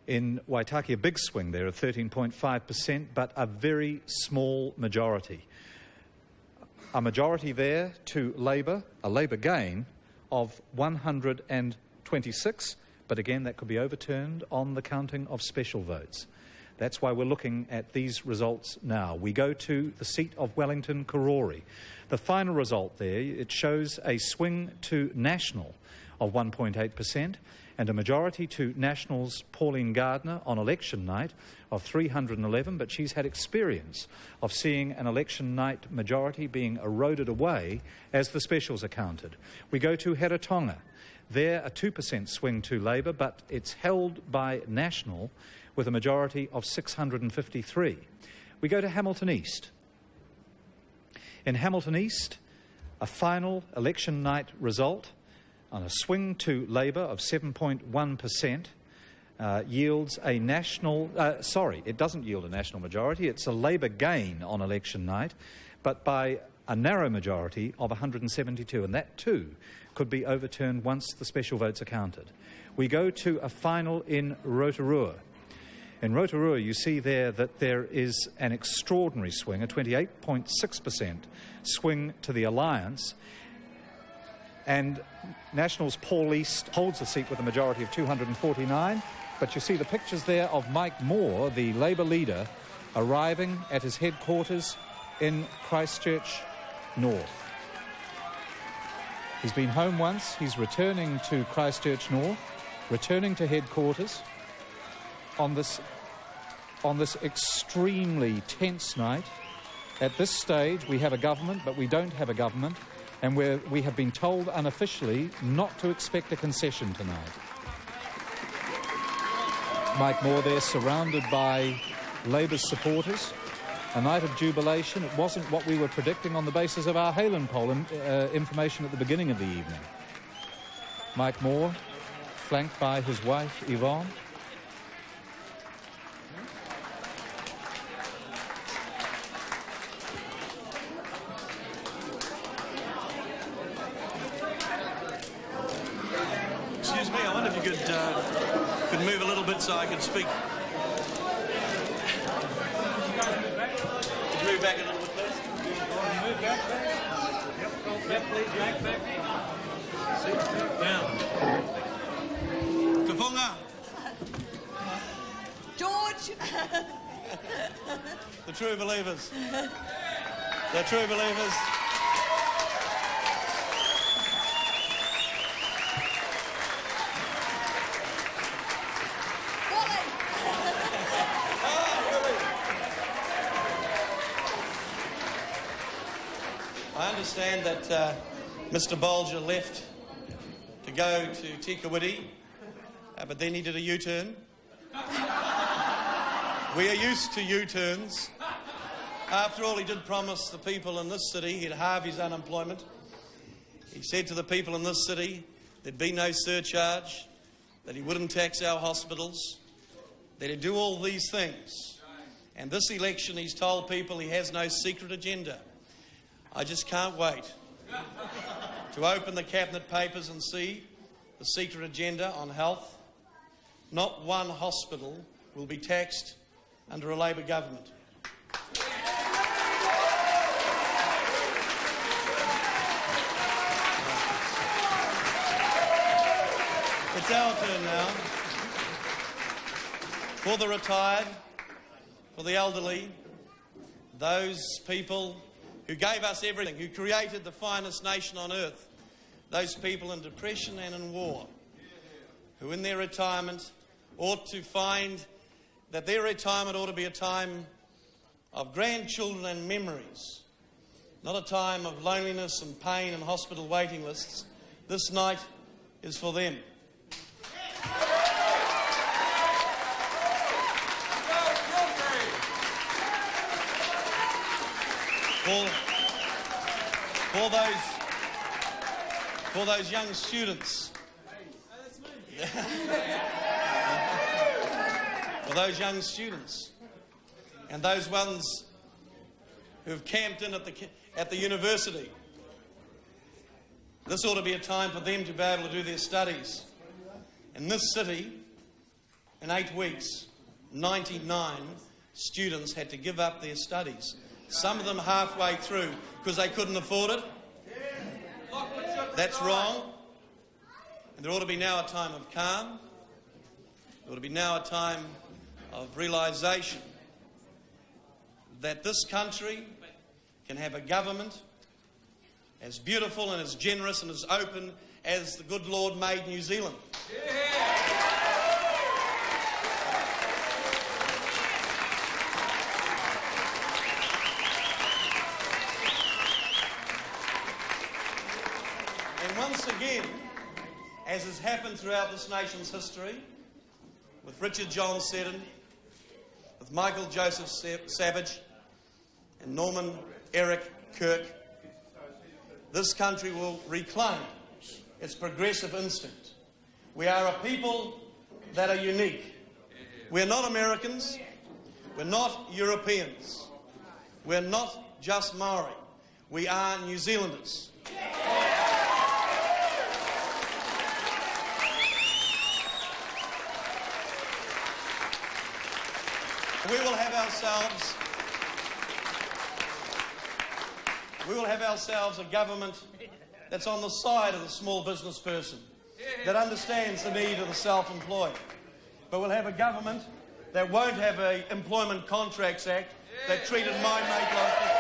In Waitaki, a big swing there of 13.5%, but a very small majority. A majority there to Labour, a Labour gain of 126, but again that could be overturned on the counting of special votes. That's why we're looking at these results now. We go to the seat of Wellington Karori. The final result there, it shows a swing to National of 1.8% and a majority to National's Pauline Gardner on election night of 311, but she's had experience of seeing an election night majority being eroded away as the specials are counted. We go to Heratonga. There, a 2% swing to Labour, but it's held by National with a majority of 653. We go to Hamilton East. In Hamilton East, a final election night result on a swing to Labour of 7.1% yields a national... it doesn't yield a national majority. It's a Labour gain on election night, but by a narrow majority of 172, and that too could be overturned once the special votes are counted. We go to a final in Rotorua. In Rotorua, you see there that there is an extraordinary swing, a 28.6% swing to the Alliance, and National's Paul East holds the seat with a majority of 249, but you see the pictures there of Mike Moore, the Labour leader, arriving at his headquarters in Christchurch North. He's been home once, he's returning to Christchurch North, returning to headquarters on this extremely tense night. At this stage, we have a government, but we don't have a government, and we have been told unofficially not to expect a concession tonight. Mike Moore there, surrounded by Labour's supporters. A night of jubilation. It wasn't what we were predicting on the basis of our Halen poll information at the beginning of the evening. Mike Moore, flanked by his wife, Yvonne. Excuse me, I wonder if you could move a little bit so I could speak. Move back a little bit, please. Move back. Yep, please, back. Down. Kafunga. George. The true believers. The true believers. I understand that Mr. Bolger left to go to Tikawiti, but then he did a U-turn. We are used to U-turns. After all, he did promise the people in this city he'd halve his unemployment. He said to the people in this city there'd be no surcharge, that he wouldn't tax our hospitals, that he'd do all these things. And this election, he's told people he has no secret agenda. I just can't wait to open the Cabinet papers and see the secret agenda on health. Not one hospital will be taxed under a Labor government. It's our turn now. For the retired, for the elderly, those people who gave us everything, who created the finest nation on earth, those people in depression and in war, who in their retirement ought to find that their retirement ought to be a time of grandchildren and memories, not a time of loneliness and pain and hospital waiting lists. This night is for them. For those young students, for those young students, and those ones who've camped in at the university, this ought to be a time for them to be able to do their studies. In this city, in 8 weeks, 99 students had to give up their studies. Some of them halfway through because they couldn't afford it. That's wrong. And there ought to be now a time of calm. There ought to be now a time of realisation that this country can have a government as beautiful and as generous and as open as the good Lord made New Zealand. Once again, as has happened throughout this nation's history, with Richard John Seddon, with Michael Joseph Savage, and Norman Eric Kirk, this country will reclaim its progressive instinct. We are a people that are unique. We're not Americans. We're not Europeans. We're not just Maori. We are New Zealanders. We will have ourselves a government that's on the side of the small business person, that understands the need of the self-employed. But we'll have a government that won't have an Employment Contracts Act that treated my mate like this.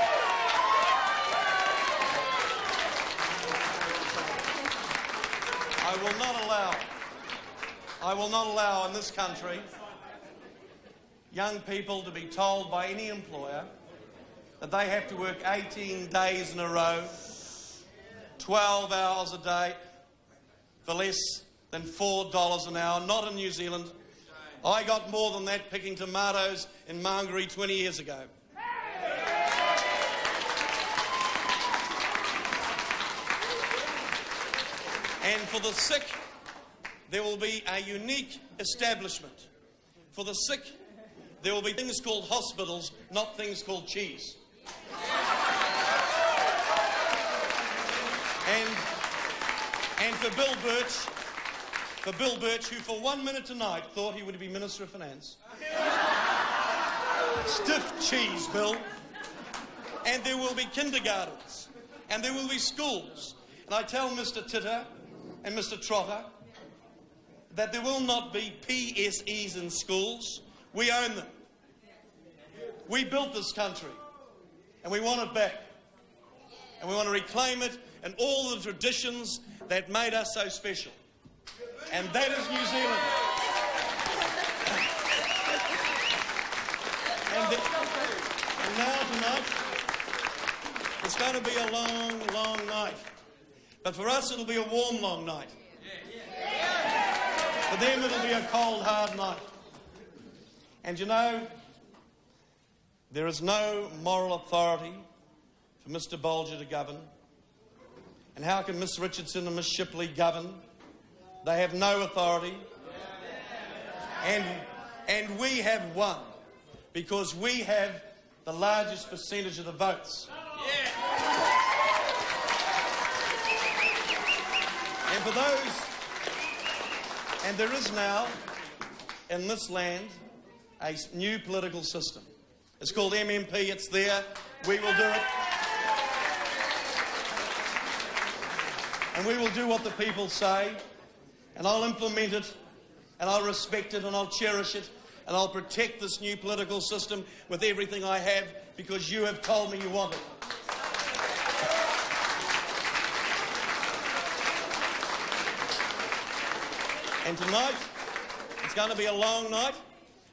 I will not allow in this country young people to be told by any employer that they have to work 18 days in a row, 12 hours a day, for less than $4 an hour. Not in New Zealand. I got more than that picking tomatoes in Maungary 20 years ago. And for the sick, there will be a unique establishment. For the sick, there will be things called hospitals, not things called cheese. And for Bill Birch, who for 1 minute tonight thought he would be Minister of Finance. Stiff cheese, Bill. And there will be kindergartens. And there will be schools. And I tell Mr. Titter and Mr. Trotter that there will not be PSEs in schools. We own them. We built this country, and we want it back. And we want to reclaim it and all the traditions that made us so special. And that is New Zealand. And now tonight, it's going to be a long, long night. But for us, it'll be a warm, long night. For them, it'll be a cold, hard night. And you know, there is no moral authority for Mr. Bolger to govern. And how can Miss Richardson and Miss Shipley govern? They have no authority. And And we have won because we have the largest percentage of the votes. And for those, and there is now in this land a new political system. It's called MMP, it's there, we will do it. And we will do what the people say, and I'll implement it, and I'll respect it, and I'll cherish it, and I'll protect this new political system with everything I have because you have told me you want it. And tonight, it's going to be a long night,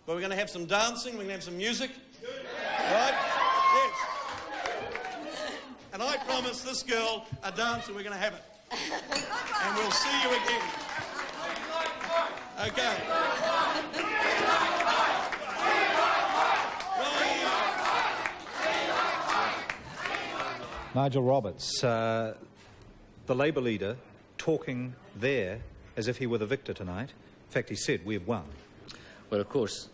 but we're going to have some dancing, we're going to have some music. Right? Yes. And I promise this girl a dance and we're going to have it. And we'll see you again. Okay. Nigel Roberts, the Labour leader, talking there as if he were the victor tonight. In fact, he said, we've won. Well, of course,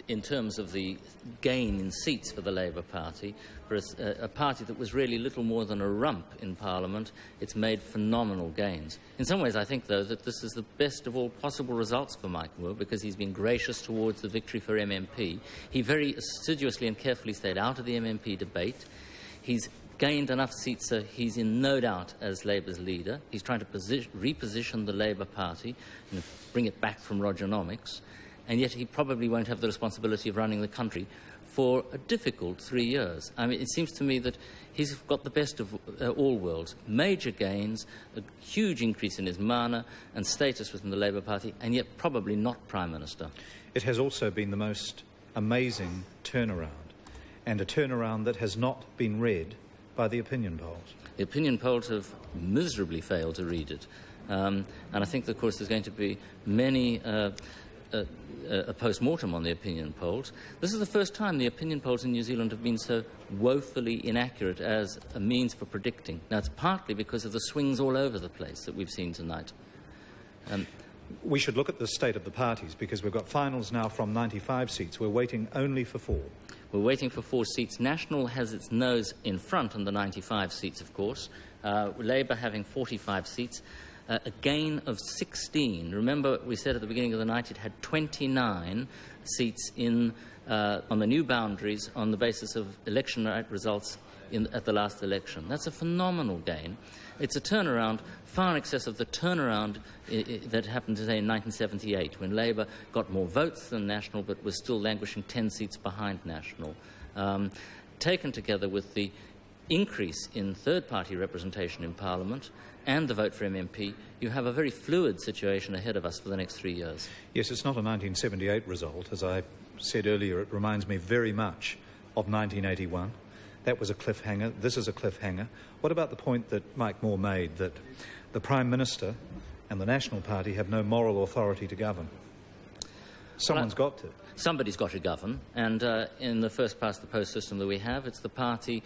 in terms of the gain in seats for the Labour Party, for a party that was really little more than a rump in Parliament, it's made phenomenal gains. In some ways, I think, though, that this is the best of all possible results for Mike Moore because he's been gracious towards the victory for MMP. He very assiduously and carefully stayed out of the MMP debate. He's gained enough seats so he's in no doubt as Labour's leader. He's trying to reposition the Labour Party and bring it back from Rogernomics. And yet he probably won't have the responsibility of running the country for a difficult 3 years. I mean, it seems to me that he's got the best of all worlds. Major gains, a huge increase in his mana and status within the Labour Party, and yet probably not Prime Minister. It has also been the most amazing turnaround, and a turnaround that has not been read by the opinion polls. The opinion polls have miserably failed to read it. And I think, of course, there's going to be many... a post-mortem on the opinion polls. This is the first time the opinion polls in New Zealand have been so woefully inaccurate as a means for predicting. Now, it's partly because of the swings all over the place that we've seen tonight. We should look at the state of the parties because we've got finals now from 95 seats. We're waiting only for 4. We're waiting for 4 seats. National has its nose in front on the 95 seats, of course. Labour having 45 seats. A gain of 16. Remember, we said at the beginning of the night it had 29 seats on the new boundaries on the basis of election night results at the last election. That's a phenomenal gain. It's a turnaround far in excess of the turnaround that happened today in 1978, when Labour got more votes than National but was still languishing 10 seats behind National. Taken together with the increase in third-party representation in Parliament and the vote for MMP, you have a very fluid situation ahead of us for the next 3 years. Yes, it's not a 1978 result. As I said earlier, it reminds me very much of 1981. That was a cliffhanger. This is a cliffhanger. What about the point that Mike Moore made, that the Prime Minister and the National Party have no moral authority to govern? Someone's got to. Somebody's got to govern, and in the first-past-the-post system that we have, it's the party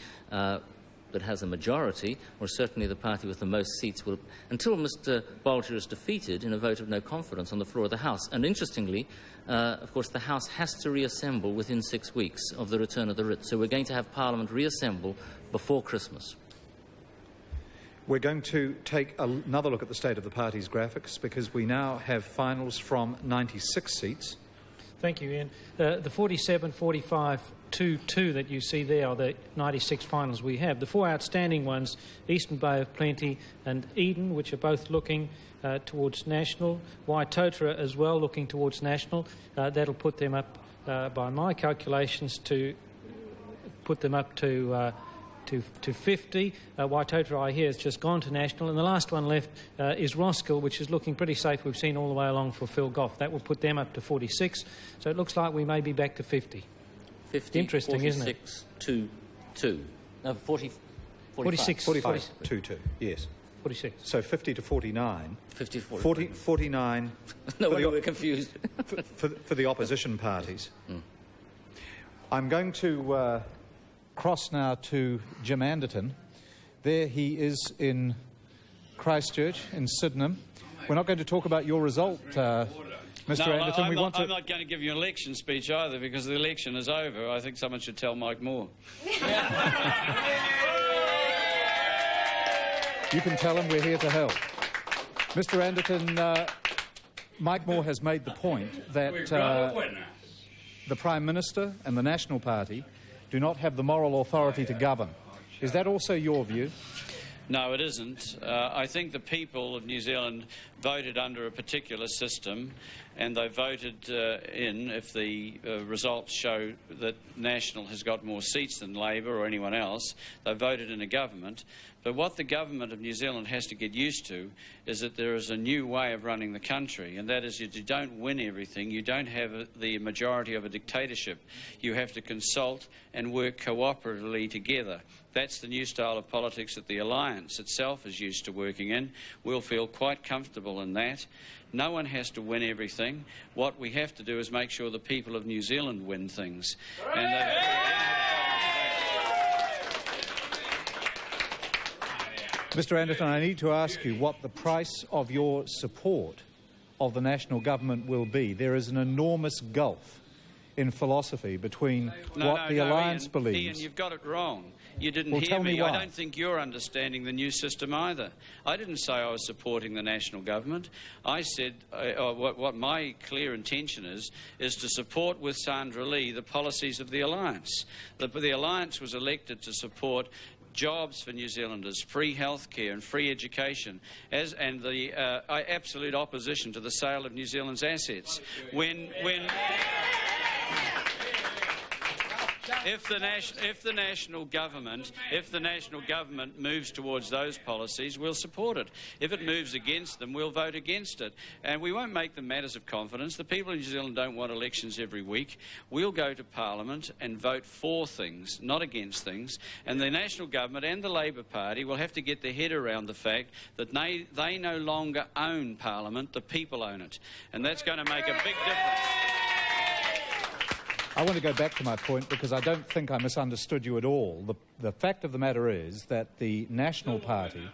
that has a majority, or certainly the party with the most seats, will, until Mr Bolger is defeated in a vote of no confidence on the floor of the House. And interestingly, of course, the House has to reassemble within 6 weeks of the return of the writ. So we're going to have Parliament reassemble before Christmas. We're going to take another look at the state of the party's graphics, because we now have finals from 96 seats. Thank you, Ian. The 47, 45, 2-2 that you see there are the 96 finals we have. The 4 outstanding ones, Eastern Bay of Plenty and Eden, which are both looking towards National. Waitotara as well, looking towards National. That'll put them up, by my calculations, to put them up to 50. Waitotara, I hear, has just gone to National. And the last one left is Roskill, which is looking pretty safe. We've seen all the way along for Phil Goff. That will put them up to 46. So it looks like we may be back to 50. 50, interesting, 46, isn't it? 2-2. No, 46. 2-2, yes. 46. So 50 to 49. 50 to 49. No wonder we're confused. for the opposition parties. I'm going to cross now to Jim Anderton. There he is in Christchurch, in Sydenham. We're not going to talk about your result, Mr. No, Anderton, I'm I'm not going to give you an election speech either, because the election is over. I think someone should tell Mike Moore. You can tell him we're here to help. Mr. Anderton, Mike Moore has made the point that the Prime Minister and the National Party do not have the moral authority to govern. Is that also your view? No, it isn't. I think the people of New Zealand voted under a particular system, and they voted in, if the results show that National has got more seats than Labor or anyone else, they voted in a government. But what the government of New Zealand has to get used to is that there is a new way of running the country, and that is that you don't win everything. You don't have the majority of a dictatorship. You have to consult and work cooperatively together. That's the new style of politics that the Alliance itself is used to working in. We'll feel quite comfortable in that. No one has to win everything. What we have to do is make sure the people of New Zealand win things. And Mr. Anderton, I need to ask you what the price of your support of the national government will be. There is an enormous gulf in philosophy between what the Alliance believes. Ian, you've got it wrong. You didn't Well, hear tell me why. I don't think you're understanding the new system either. I didn't say I was supporting the national government. I said what my clear intention is to support with Sandra Lee the policies of the Alliance. The Alliance was elected to support jobs for New Zealanders, free health care and free education, and the absolute opposition to the sale of New Zealand's assets. If the national government moves towards those policies, we'll support it. If it moves against them, we'll vote against it. And we won't make them matters of confidence. The people of New Zealand don't want elections every week. We'll go to Parliament and vote for things, not against things. And the national government and the Labor Party will have to get their head around the fact that they no longer own Parliament, the people own it. And that's going to make a big difference. I want to go back to my point because I don't think I misunderstood you at all. The fact of the matter is that the National Party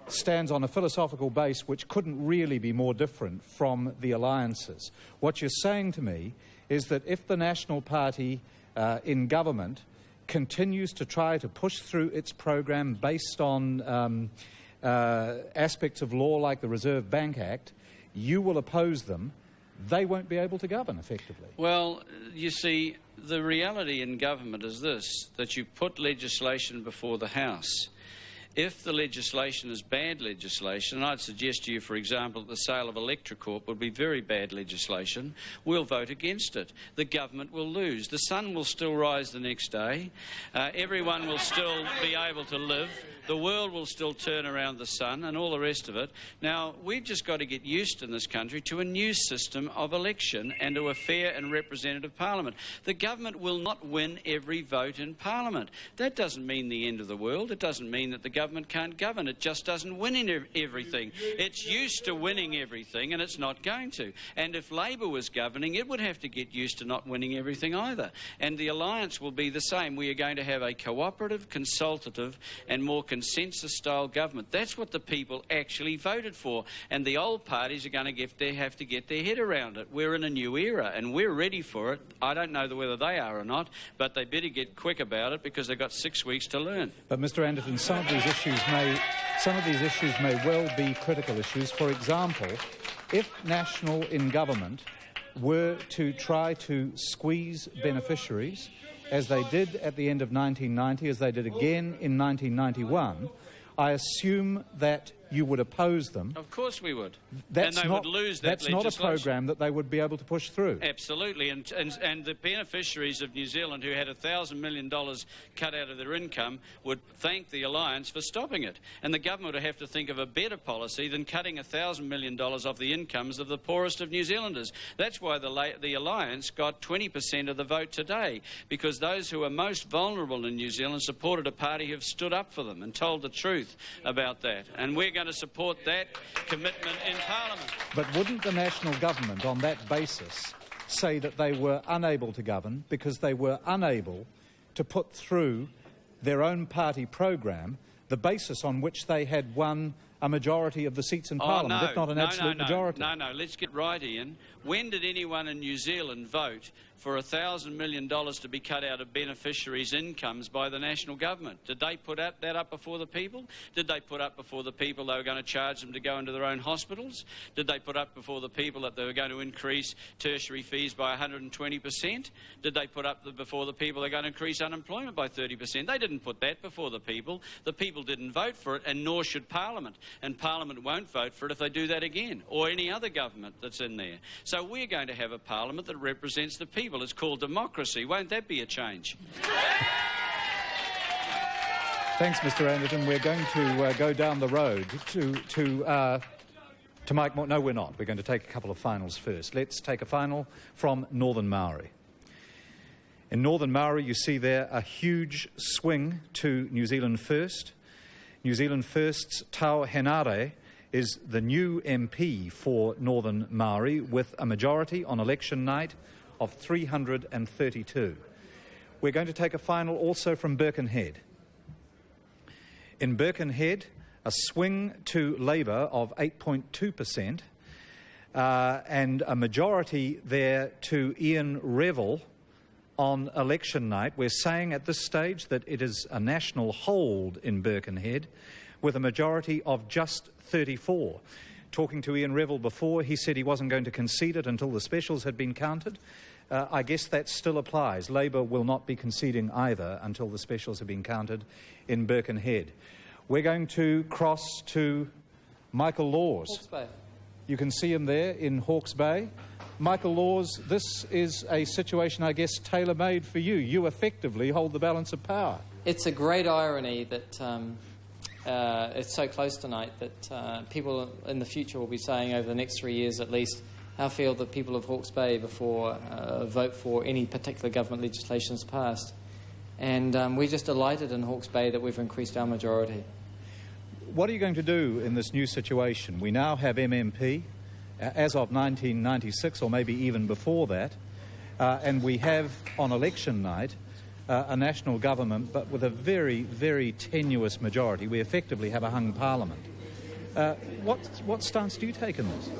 stands on a philosophical base which couldn't really be more different from the alliances. What you're saying to me is that if the National Party in government continues to try to push through its program based on aspects of law like the Reserve Bank Act, you will oppose them. They won't be able to govern effectively. Well, you see, the reality in government is this, that you put legislation before the House. If the legislation is bad legislation, and I'd suggest to you, for example, that the sale of Electrocorp would be very bad legislation, we'll vote against it. The government will lose. The sun will still rise the next day. Everyone will still be able to live. The world will still turn around the sun and all the rest of it. Now, we've just got to get used in this country to a new system of election and to a fair and representative parliament. The government will not win every vote in parliament. That doesn't mean the end of the world. It doesn't mean that the government can't govern. It just doesn't win in everything. It's used to winning everything and it's not going to. And if Labor was governing, it would have to get used to not winning everything either. And the alliance will be the same. We are going to have a cooperative, consultative and more consensus-style government. That's what the people actually voted for. And the old parties are going to have to get their head around it. We're in a new era and we're ready for it. I don't know whether they are or not, but they better get quick about it because they've got 6 weeks to learn. But Mr. Anderton, some of these issues may well be critical issues. For example, if National in government were to try to squeeze beneficiaries, as they did at the end of 1990, as they did again in 1991, I assume that you would oppose them. Of course we would. Would lose that That's not a program that they would be able to push through. Absolutely. And the beneficiaries of New Zealand who had $1,000 million cut out of their income would thank the Alliance for stopping it. And the government would have to think of a better policy than cutting $1,000 million off the incomes of the poorest of New Zealanders. That's why the Alliance got 20% of the vote today, because those who are most vulnerable in New Zealand supported a party who have stood up for them and told the truth about that. And we're going to support that commitment in Parliament. But wouldn't the national government on that basis say that they were unable to govern because they were unable to put through their own party program, the basis on which they had won a majority of the seats in Parliament, if not an absolute majority. No, let's get right, Ian. When did anyone in New Zealand vote for $1,000 million to be cut out of beneficiaries' incomes by the national government? Did they put that up before the people? Did they put up before the people they were going to charge them to go into their own hospitals? Did they put up before the people that they were going to increase tertiary fees by 120%? Did they put up before the people they're going to increase unemployment by 30%? They didn't put that before the people. The people didn't vote for it, and nor should Parliament. And Parliament won't vote for it if they do that again, or any other government that's in there. So we're going to have a Parliament that represents the people. It's called democracy. Won't that be a change? Thanks, Mr. Anderton. We're going to go down the road to Mike Moore. No, we're not. We're going to take a couple of finals first. Let's take a final from Northern Maori. In Northern Maori, you see there a huge swing to New Zealand First. New Zealand First's Tau Henare is the new MP for Northern Maori with a majority on election night of 332. We're going to take a final also from Birkenhead. In Birkenhead, a swing to Labour of 8.2% and a majority there to Ian Revel on election night. We're saying at this stage that it is a national hold in Birkenhead with a majority of just 34. Talking to Ian Revel before, he said he wasn't going to concede it until the specials had been counted. I guess that still applies. Labour will not be conceding either until the specials have been counted in Birkenhead. We're going to cross to Michael Laws. Hawke's Bay. You can see him there in Hawke's Bay. Michael Laws, this is a situation, I guess, tailor-made for you. You effectively hold the balance of power. It's a great irony that it's so close tonight that people in the future will be saying over the next 3 years at least, how feel the people of Hawke's Bay before vote for any particular government legislation is passed. And we're just delighted in Hawke's Bay that we've increased our majority. What are you going to do in this new situation? We now have MMP, as of 1996, or maybe even before that, and we have, on election night, a national government, but with a very, very tenuous majority. We effectively have a hung parliament. What stance do you take in this?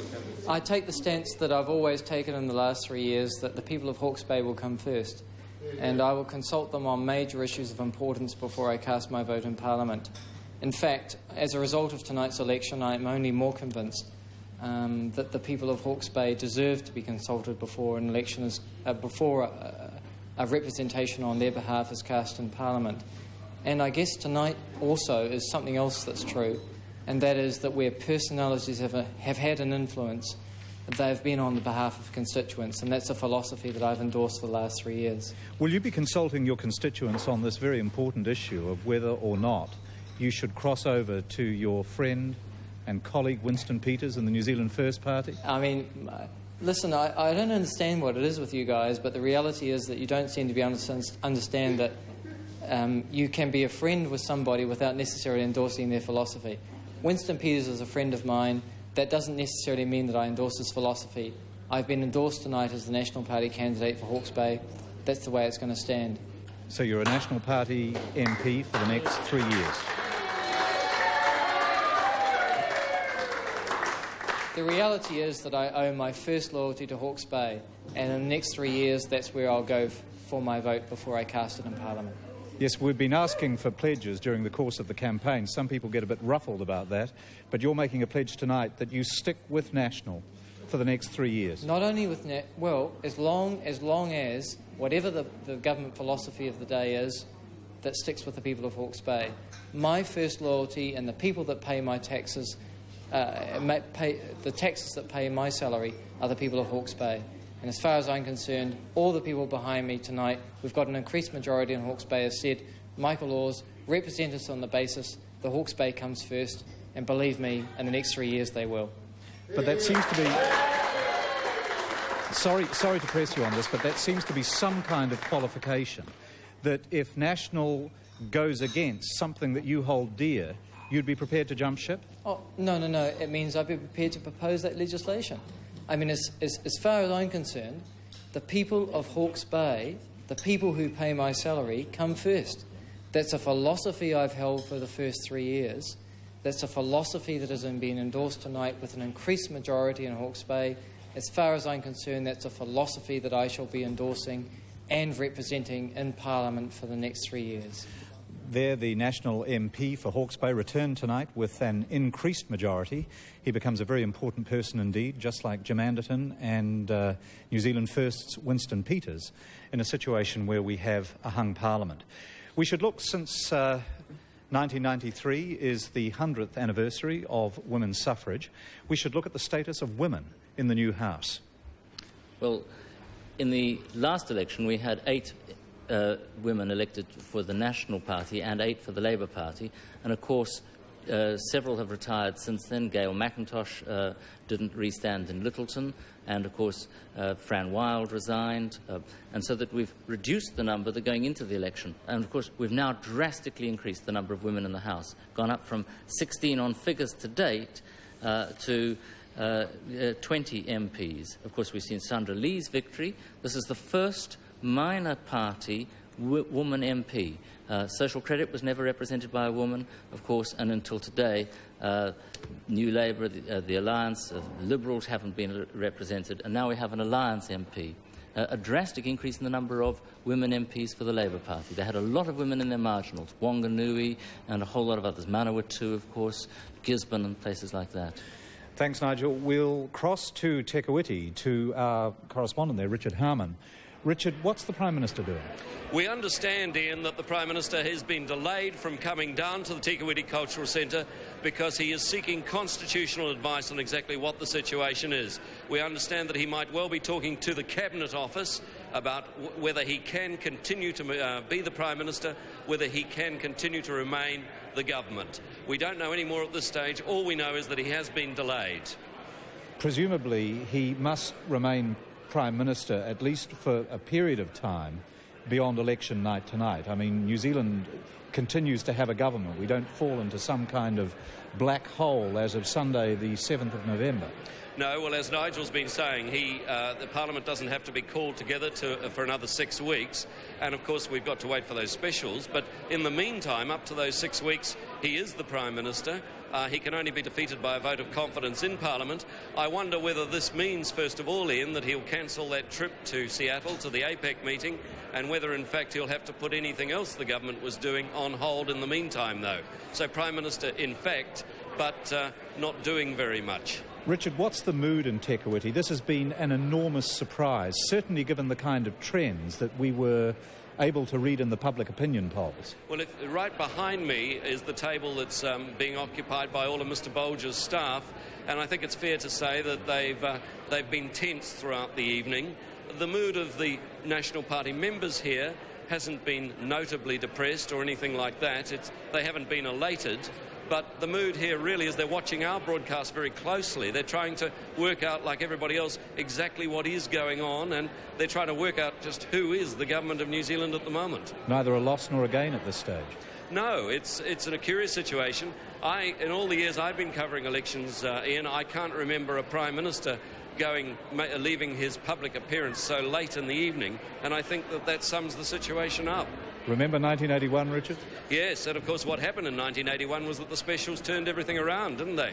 I take the stance that I've always taken in the last 3 years, that the people of Hawke's Bay will come first, and I will consult them on major issues of importance before I cast my vote in Parliament. In fact, as a result of tonight's election, I am only more convinced that the people of Hawke's Bay deserve to be consulted before an election is before a representation on their behalf is cast in Parliament. And I guess tonight also is something else that's true, and that is that where personalities have had an influence, they've been on the behalf of constituents, and that's a philosophy that I've endorsed for the last 3 years. Will you be consulting your constituents on this very important issue of whether or not you should cross over to your friend and colleague Winston Peters in the New Zealand First Party? I mean, listen, I don't understand what it is with you guys, but the reality is that you don't seem to be able to understand that you can be a friend with somebody without necessarily endorsing their philosophy. Winston Peters is a friend of mine. That doesn't necessarily mean that I endorse his philosophy. I've been endorsed tonight as the National Party candidate for Hawke's Bay. That's the way it's going to stand. So you're a National Party MP for the next 3 years? The reality is that I owe my first loyalty to Hawke's Bay, and in the next 3 years, that's where I'll go for my vote before I cast it in Parliament. Yes, we've been asking for pledges during the course of the campaign. Some people get a bit ruffled about that, but you're making a pledge tonight that you stick with National for the next 3 years. Not only with as long as whatever the government philosophy of the day is, that sticks with the people of Hawke's Bay. My first loyalty and the people that pay my taxes, the taxes that pay my salary are the people of Hawke's Bay. And as far as I'm concerned, all the people behind me tonight, we've got an increased majority in Hawke's Bay, has said, Michael Laws, represent us on the basis that Hawke's Bay comes first, and believe me, in the next 3 years they will. But that seems to be... Sorry to press you on this, but that seems to be some kind of qualification, that if National goes against something that you hold dear, you'd be prepared to jump ship? Oh, no. It means I'd be prepared to propose that legislation. I mean, as far as I'm concerned, the people of Hawke's Bay, the people who pay my salary, come first. That's a philosophy I've held for the first 3 years. That's a philosophy that has been endorsed tonight with an increased majority in Hawke's Bay. As far as I'm concerned, that's a philosophy that I shall be endorsing and representing in Parliament for the next 3 years. There, the National MP for Hawke's Bay returned tonight with an increased majority. He becomes a very important person indeed, just like Jim Anderton and New Zealand First's Winston Peters, in a situation where we have a hung Parliament. We should look, since 1993 is the 100th anniversary of women's suffrage, we should look at the status of women in the new House. Well, in the last election we had 8 women elected for the National Party and 8 for the Labour Party, and of course several have retired since then. Gail McIntosh didn't re-stand in Littleton, and of course Fran Wilde resigned, and so that we've reduced the number that are going into the election. And of course we've now drastically increased the number of women in the House, gone up from 16 on figures to date to 20 MPs. Of course we've seen Sandra Lee's victory. This is the first minor party woman MP. Social Credit was never represented by a woman, of course, and until today, New Labour, the Alliance, Liberals haven't been represented, and now we have an Alliance MP. A drastic increase in the number of women MPs for the Labour Party. They had a lot of women in their marginals, Wanganui and a whole lot of others, Manawatu, of course, Gisborne and places like that. Thanks, Nigel. We'll cross to Te Kuiti, to our correspondent there, Richard Harman. Richard, what's the Prime Minister doing? We understand, Ian, that the Prime Minister has been delayed from coming down to the Te Kuiti Cultural Centre because he is seeking constitutional advice on exactly what the situation is. We understand that he might well be talking to the Cabinet Office about whether he can continue to be the Prime Minister, whether he can continue to remain the government. We don't know any more at this stage. All we know is that he has been delayed. Presumably he must remain Prime Minister at least for a period of time beyond election night tonight. I mean, New Zealand continues to have a government. We don't fall into some kind of black hole as of Sunday the 7th of November. No, well, as Nigel's been saying, the Parliament doesn't have to be called together for another 6 weeks, and of course we've got to wait for those specials, but in the meantime, up to those 6 weeks, he is the Prime Minister. He can only be defeated by a vote of confidence in Parliament. I wonder whether this means, first of all, Ian, that he'll cancel that trip to Seattle, to the APEC meeting, and whether, in fact, he'll have to put anything else the government was doing on hold in the meantime, though. So Prime Minister, in fact, but not doing very much. Richard, what's the mood in Te Kuiti? This has been an enormous surprise, certainly given the kind of trends that we were able to read in the public opinion polls. Well, right behind me is the table that's being occupied by all of Mr Bolger's staff, and I think it's fair to say that they've been tense throughout the evening. The mood of the National Party members here hasn't been notably depressed or anything like that. They haven't been elated. But the mood here really is they're watching our broadcast very closely. They're trying to work out, like everybody else, exactly what is going on, and they're trying to work out just who is the government of New Zealand at the moment. Neither a loss nor a gain at this stage. No, it's a curious situation. In all the years I've been covering elections, Ian, I can't remember a Prime Minister leaving his public appearance so late in the evening, and I think that sums the situation up. Remember 1981, Richard? Yes, and of course what happened in 1981 was that the specials turned everything around, didn't they?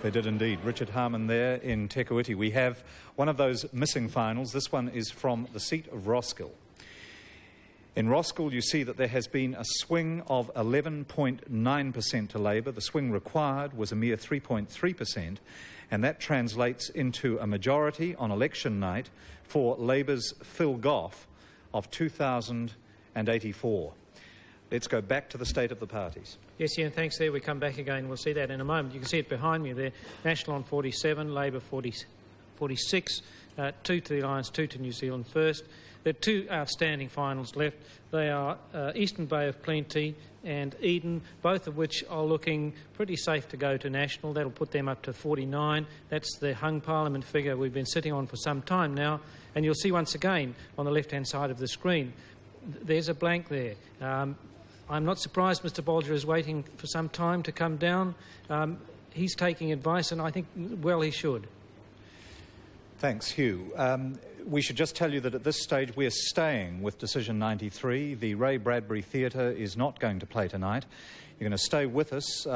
They did indeed. Richard Harman there in Te Kuiti. We have one of those missing finals. This one is from the seat of Roskill. In Roskill, you see that there has been a swing of 11.9% to Labour. The swing required was a mere 3.3%, and that translates into a majority on election night for Labour's Phil Goff of 2,084. Let's go back to the state of the parties. Yes, Ian, thanks there. We come back again. We'll see that in a moment. You can see it behind me there. National on 47, Labour 46, 2 to the Alliance, 2 to New Zealand First. There are 2 outstanding finals left. They are Eastern Bay of Plenty and Eden, both of which are looking pretty safe to go to National. That'll put them up to 49. That's the hung Parliament figure we've been sitting on for some time now. And you'll see once again on the left-hand side of the screen, there's a blank there. I'm not surprised Mr Bolger is waiting for some time to come down. He's taking advice, and I think, well, he should. Thanks, Hugh. We should just tell you that at this stage we're staying with Decision 93. The Ray Bradbury Theatre is not going to play tonight. You're going to stay with us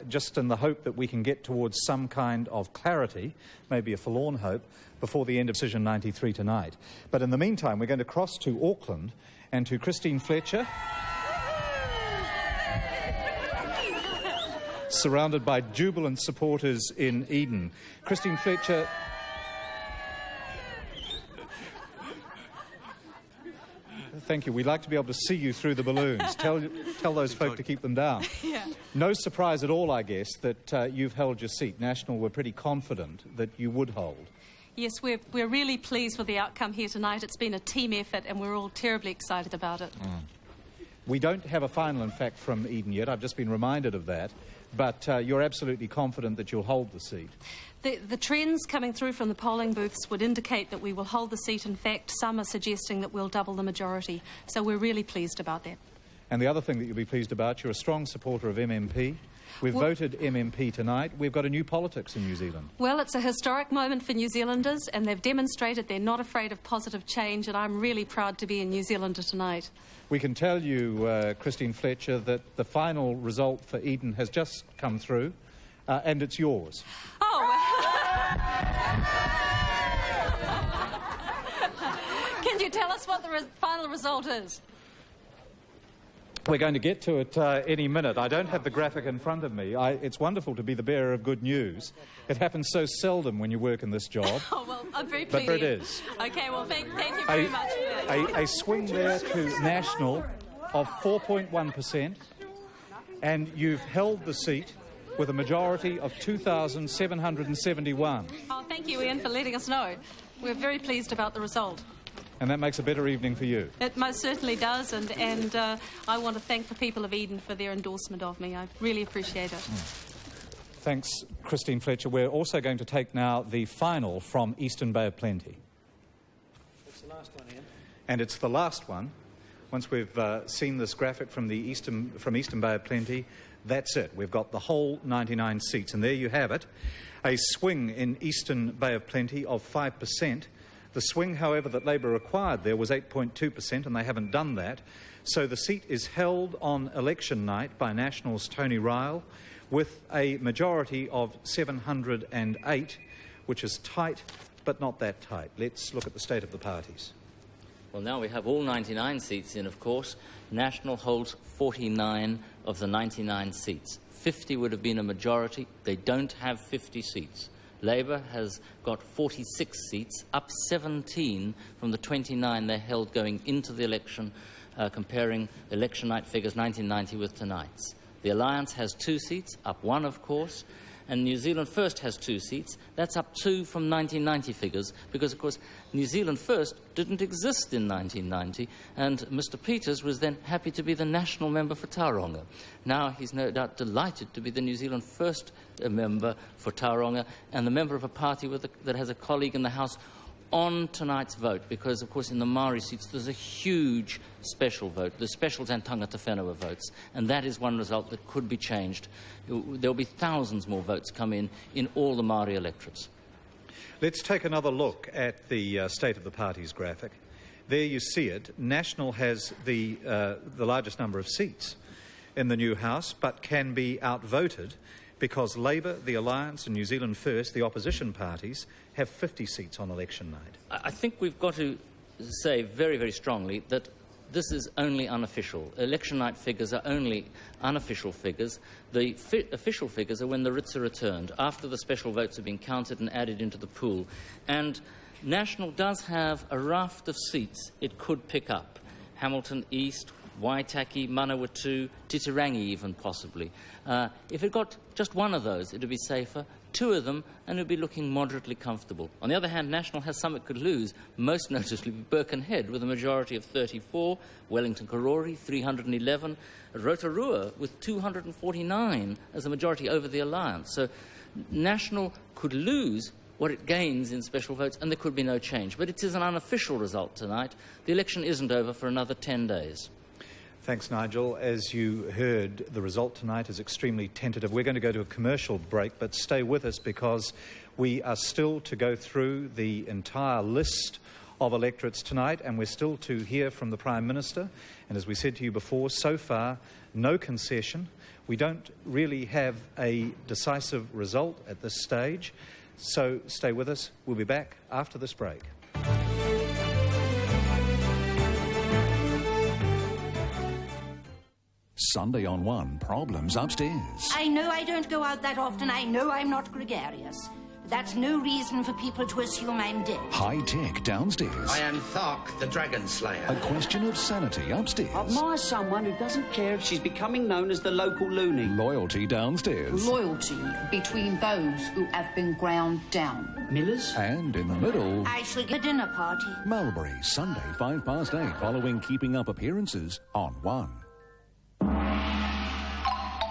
just in the hope that we can get towards some kind of clarity, maybe a forlorn hope, before the end of Decision 93 tonight. But in the meantime, we're going to cross to Auckland and to Christine Fletcher, surrounded by jubilant supporters in Eden. Christine Fletcher... Thank you. We'd like to be able to see you through the balloons. Tell those folk to keep them down. Yeah. No surprise at all, I guess, that you've held your seat. National were pretty confident that you would hold. Yes, we're really pleased with the outcome here tonight. It's been a team effort and we're all terribly excited about it. We don't have a final, in fact, from Eden yet. I've just been reminded of that. But you're absolutely confident that you'll hold the seat. The trends coming through from the polling booths would indicate that we will hold the seat. In fact, some are suggesting that we'll double the majority. So we're really pleased about that. And the other thing that you'll be pleased about, you're a strong supporter of MMP. We've voted MMP tonight. We've got a new politics in New Zealand. Well, it's a historic moment for New Zealanders, and they've demonstrated they're not afraid of positive change, and I'm really proud to be a New Zealander tonight. We can tell you, Christine Fletcher, that the final result for Eden has just come through, and it's yours. Oh! Can you tell us what the final result is? We're going to get to it any minute. I don't have the graphic in front of me. It's wonderful to be the bearer of good news. It happens so seldom when you work in this job. Oh, well, I'm very pleased. But it is. OK, well, thank you very much for that. A swing there to National of 4.1%, and you've held the seat with a majority of 2,771. Oh, thank you, Ian, for letting us know. We're very pleased about the result. And that makes a better evening for you. It most certainly does, and I want to thank the people of Eden for their endorsement of me. I really appreciate it. Thanks, Christine Fletcher. We're also going to take now the final from Eastern Bay of Plenty. It's the last one, Ian. And it's the last one. Once we've seen this graphic from Eastern Bay of Plenty, that's it. We've got the whole 99 seats, and there you have it. A swing in Eastern Bay of Plenty of 5%. The swing, however, that Labour required there was 8.2%, and they haven't done that. So the seat is held on election night by National's Tony Ryle with a majority of 708, which is tight, but not that tight. Let's look at the state of the parties. Well, now we have all 99 seats in, of course. National holds 49 of the 99 seats. 50 would have been a majority. They don't have 50 seats. Labour has got 46 seats, up 17 from the 29 they held going into the election, comparing election night figures 1990 with tonight's. The Alliance has 2 seats, up 1, of course, and New Zealand First has 2 seats. That's up 2 from 1990 figures, because, of course, New Zealand First didn't exist in 1990, and Mr. Peters was then happy to be the national member for Tauranga. Now he's no doubt delighted to be the New Zealand First member for Tauranga and the member of a party that has a colleague in the House on tonight's vote, because, of course, in the Maori seats there's a huge special vote, the specials and tangata whenua votes, and that is one result that could be changed. There'll be thousands more votes come in all the Maori electorates. Let's take another look at the state of the parties graphic. There you see it. National has the largest number of seats in the new House, but can be outvoted because Labour, the Alliance and New Zealand First, the opposition parties, have 50 seats on election night. I think we've got to say very, very strongly that this is only unofficial. Election night figures are only unofficial figures. The official figures are when the writs are returned, after the special votes have been counted and added into the pool. And National does have a raft of seats it could pick up. Hamilton East, Waitaki, Manawatu, Titirangi even possibly. If it got just one of those, it would be safer. 2 of them, and it would be looking moderately comfortable. On the other hand, National has some it could lose, most noticeably Birkenhead with a majority of 34, Wellington Karori 311, Rotorua with 249 as a majority over the Alliance. So National could lose what it gains in special votes, and there could be no change. But it is an unofficial result tonight. The election isn't over for another 10 days. Thanks, Nigel. As you heard, the result tonight is extremely tentative. We're going to go to a commercial break, but stay with us because we are still to go through the entire list of electorates tonight, and we're still to hear from the Prime Minister. And as we said to you before, so far, no concession. We don't really have a decisive result at this stage. So stay with us. We'll be back after this break. Sunday on One, problems upstairs. I know I don't go out that often. I know I'm not gregarious. But that's no reason for people to assume I'm dead. High tech downstairs. I am Thark, the Dragon Slayer. A question of sanity upstairs. Admire someone who doesn't care if she's becoming known as the local loony. Loyalty downstairs. Loyalty between those who have been ground down. Millers? And in the middle... I shall get a dinner party. Mulberry, Sunday, 8:05, following Keeping Up Appearances on One.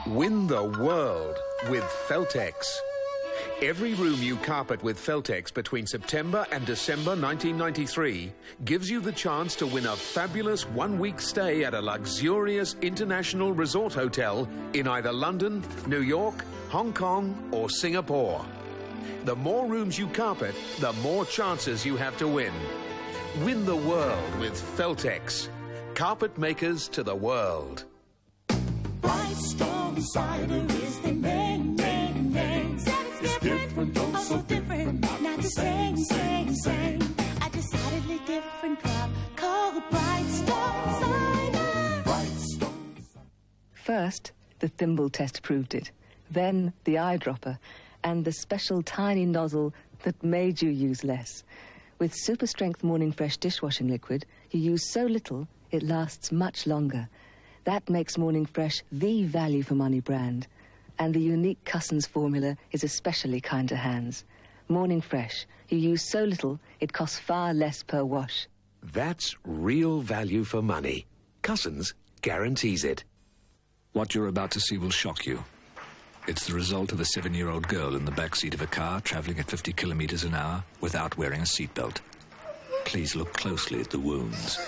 Win the world with Feltex. Every room you carpet with Feltex between September and December 1993 gives you the chance to win a fabulous one-week stay at a luxurious international resort hotel in either London, New York, Hong Kong or Singapore. The more rooms you carpet, the more chances you have to win. Win the world with Feltex. Carpet makers to the world. Bright, strong cider is the name. It's different, oh so different, not the same. A decidedly different crop called Bright, strong cider. First, the thimble test proved it. Then, the eyedropper. And the special tiny nozzle that made you use less. With super strength Morning Fresh dishwashing liquid, you use so little, it lasts much longer. That makes Morning Fresh the value for money brand. And the unique Cussons formula is especially kind to hands. Morning Fresh, you use so little, it costs far less per wash. That's real value for money. Cussons guarantees it. What you're about to see will shock you. It's the result of a 7-year-old girl in the back seat of a car travelling at 50 kilometres an hour without wearing a seatbelt. Please look closely at the wounds.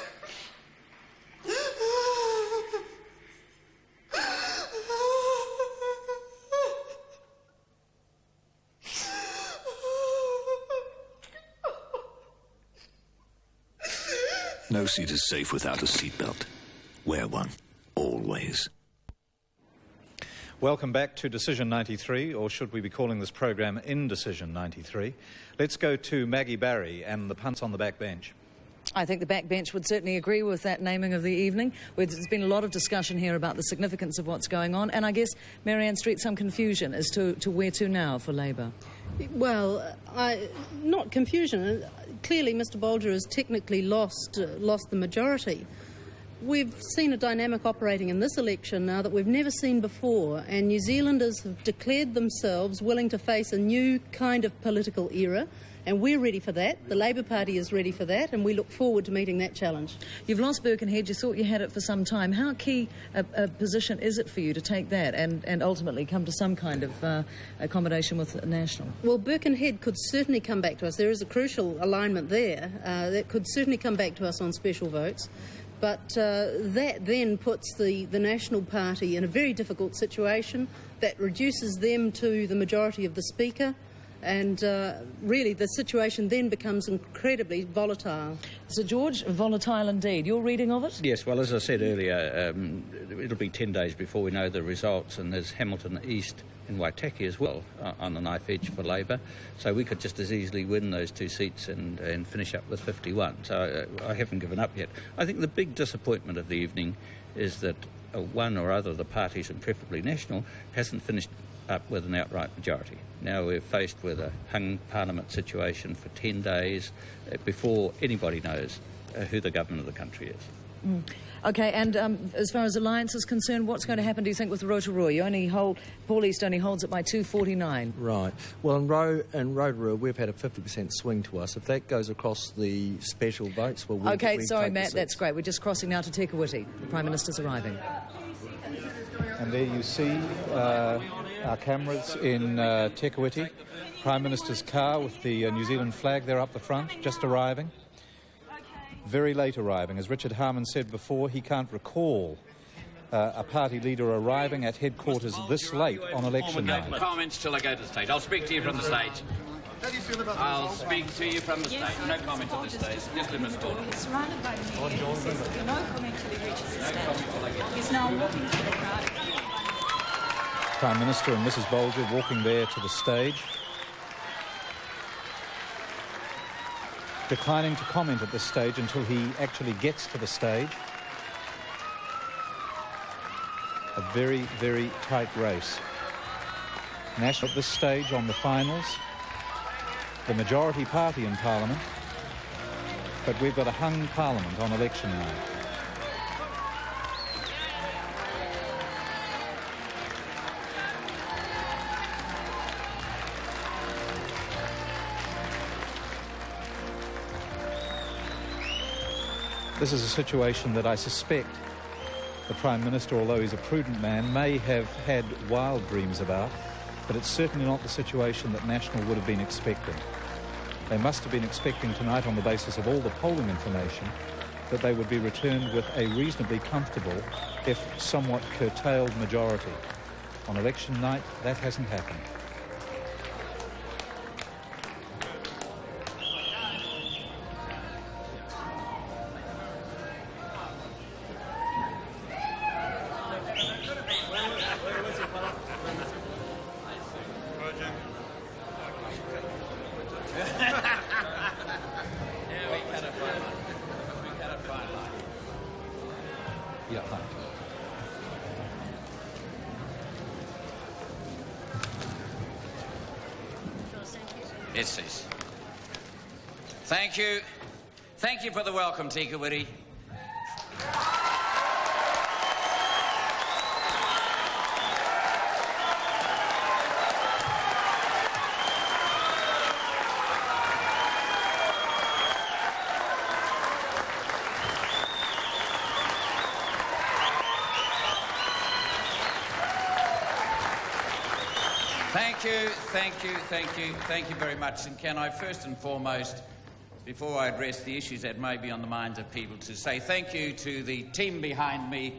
No seat is safe without a seatbelt. Wear one, always. Welcome back to Decision 93, or should we be calling this program Indecision 93? Let's go to Maggie Barry and the punts on the back bench. I think the backbench would certainly agree with that naming of the evening. There's been a lot of discussion here about the significance of what's going on, and I guess, Marianne Street, some confusion as to where to now for Labour. Well, not confusion. Clearly, Mr Bolger has technically lost the majority. We've seen a dynamic operating in this election now that we've never seen before, and New Zealanders have declared themselves willing to face a new kind of political era, and we're ready for that. The Labour Party is ready for that, and we look forward to meeting that challenge. You've lost Birkenhead. You thought you had it for some time. How key a position is it for you to take that and ultimately come to some kind of accommodation with National? Well, Birkenhead could certainly come back to us. There is a crucial alignment there. That could certainly come back to us on special votes. But that then puts the National Party in a very difficult situation. That reduces them to the majority of the Speaker. And really, the situation then becomes incredibly volatile. So, George, volatile indeed. Your reading of it? Yes, well, as I said earlier, it'll be 10 days before we know the results, and there's Hamilton East in Waitaki as well on the knife edge for Labour. So we could just as easily win those two seats and finish up with 51. So I haven't given up yet. I think the big disappointment of the evening is that one or other of the parties, and preferably National, hasn't finished up with an outright majority. Now we're faced with a hung parliament situation for 10 days before anybody knows who the government of the country is. Mm. OK, and as far as Alliance is concerned, what's going to happen, do you think, with Rotorua? Paul East only holds it by 249. Right. Well, in Rotorua, we've had a 50% swing to us. If that goes across the special votes... well, OK, sorry, Matt, that's great. We're just crossing now to Te Kuiti. The Prime Minister's arriving. And there you see our cameras in Te Kuiti. Prime Minister's car with the New Zealand flag there up the front, just arriving. Very late arriving. As Richard Harman said before, he can't recall a party leader arriving at headquarters this late on election night. Comments till I go to the stage. I'll speak to you from the stage. How do you feel about I'll speak to you from the stage. No comment at this stage. Just let us talk. He's surrounded by the media. He says no comment till he reaches the stage. He's now walking to the crowd. Prime Minister and Mrs Bolger walking there to the stage, declining to comment at this stage until he actually gets to the stage. A very, very tight race. National at this stage on the finals, the majority party in Parliament, but we've got a hung Parliament on election night. This is a situation that I suspect the Prime Minister, although he's a prudent man, may have had wild dreams about, but it's certainly not the situation that National would have been expecting. They must have been expecting tonight, on the basis of all the polling information, that they would be returned with a reasonably comfortable, if somewhat curtailed, majority. On election night, that hasn't happened. Yes, yes. Thank you. Thank you for the welcome, Tikawiri. Thank you very much. And can I first and foremost, before I address the issues that may be on the minds of people, to say thank you to the team behind me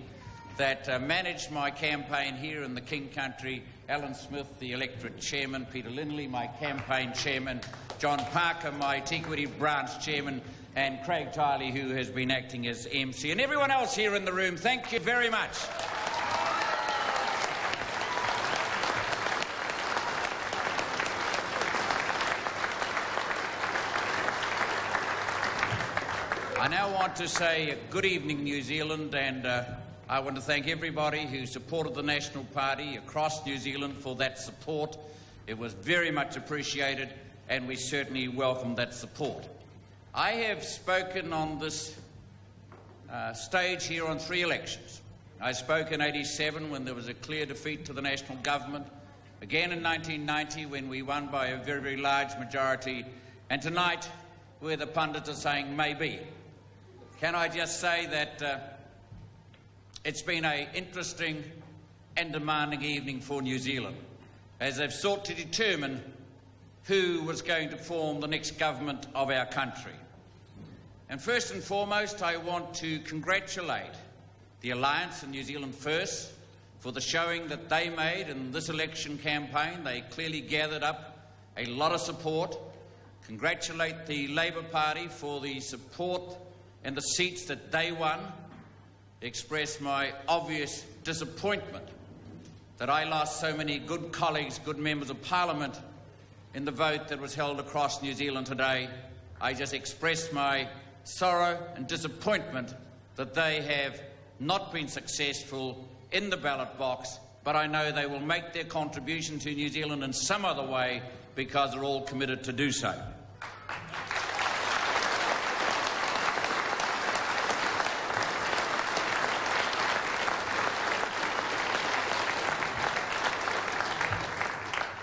that managed my campaign here in the King Country: Alan Smith, the electorate chairman; Peter Lindley, my campaign chairman; John Parker, my Tikawiri branch chairman; and Craig Tiley, who has been acting as MC, and everyone else here in the room. Thank you very much. I now want to say good evening, New Zealand, and I want to thank everybody who supported the National Party across New Zealand for that support. It was very much appreciated, and we certainly welcome that support. I have spoken on this stage here on 3 elections. I spoke in '87 when there was a clear defeat to the National Government, again in 1990 when we won by a very, very large majority, and tonight where the pundits are saying maybe. Can I just say that it's been an interesting and demanding evening for New Zealand, as they've sought to determine who was going to form the next government of our country. And first and foremost, I want to congratulate the Alliance and New Zealand First for the showing that they made in this election campaign. They clearly gathered up a lot of support. Congratulate the Labour Party for the support and the seats that they won. Express my obvious disappointment that I lost so many good colleagues, good members of Parliament in the vote that was held across New Zealand today. I just express my sorrow and disappointment that they have not been successful in the ballot box, but I know they will make their contribution to New Zealand in some other way because they're all committed to do so.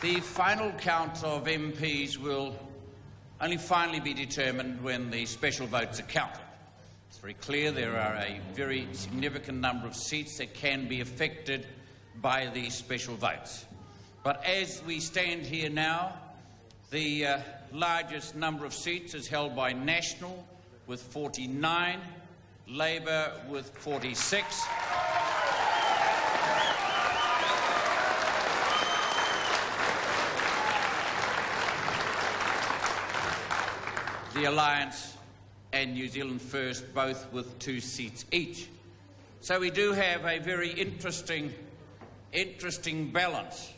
The final count of MPs will only finally be determined when the special votes are counted. It's very clear there are a very significant number of seats that can be affected by these special votes. But as we stand here now, the largest number of seats is held by National with 49, Labour with 46, the Alliance and New Zealand First, both with 2 seats each. So we do have a very interesting balance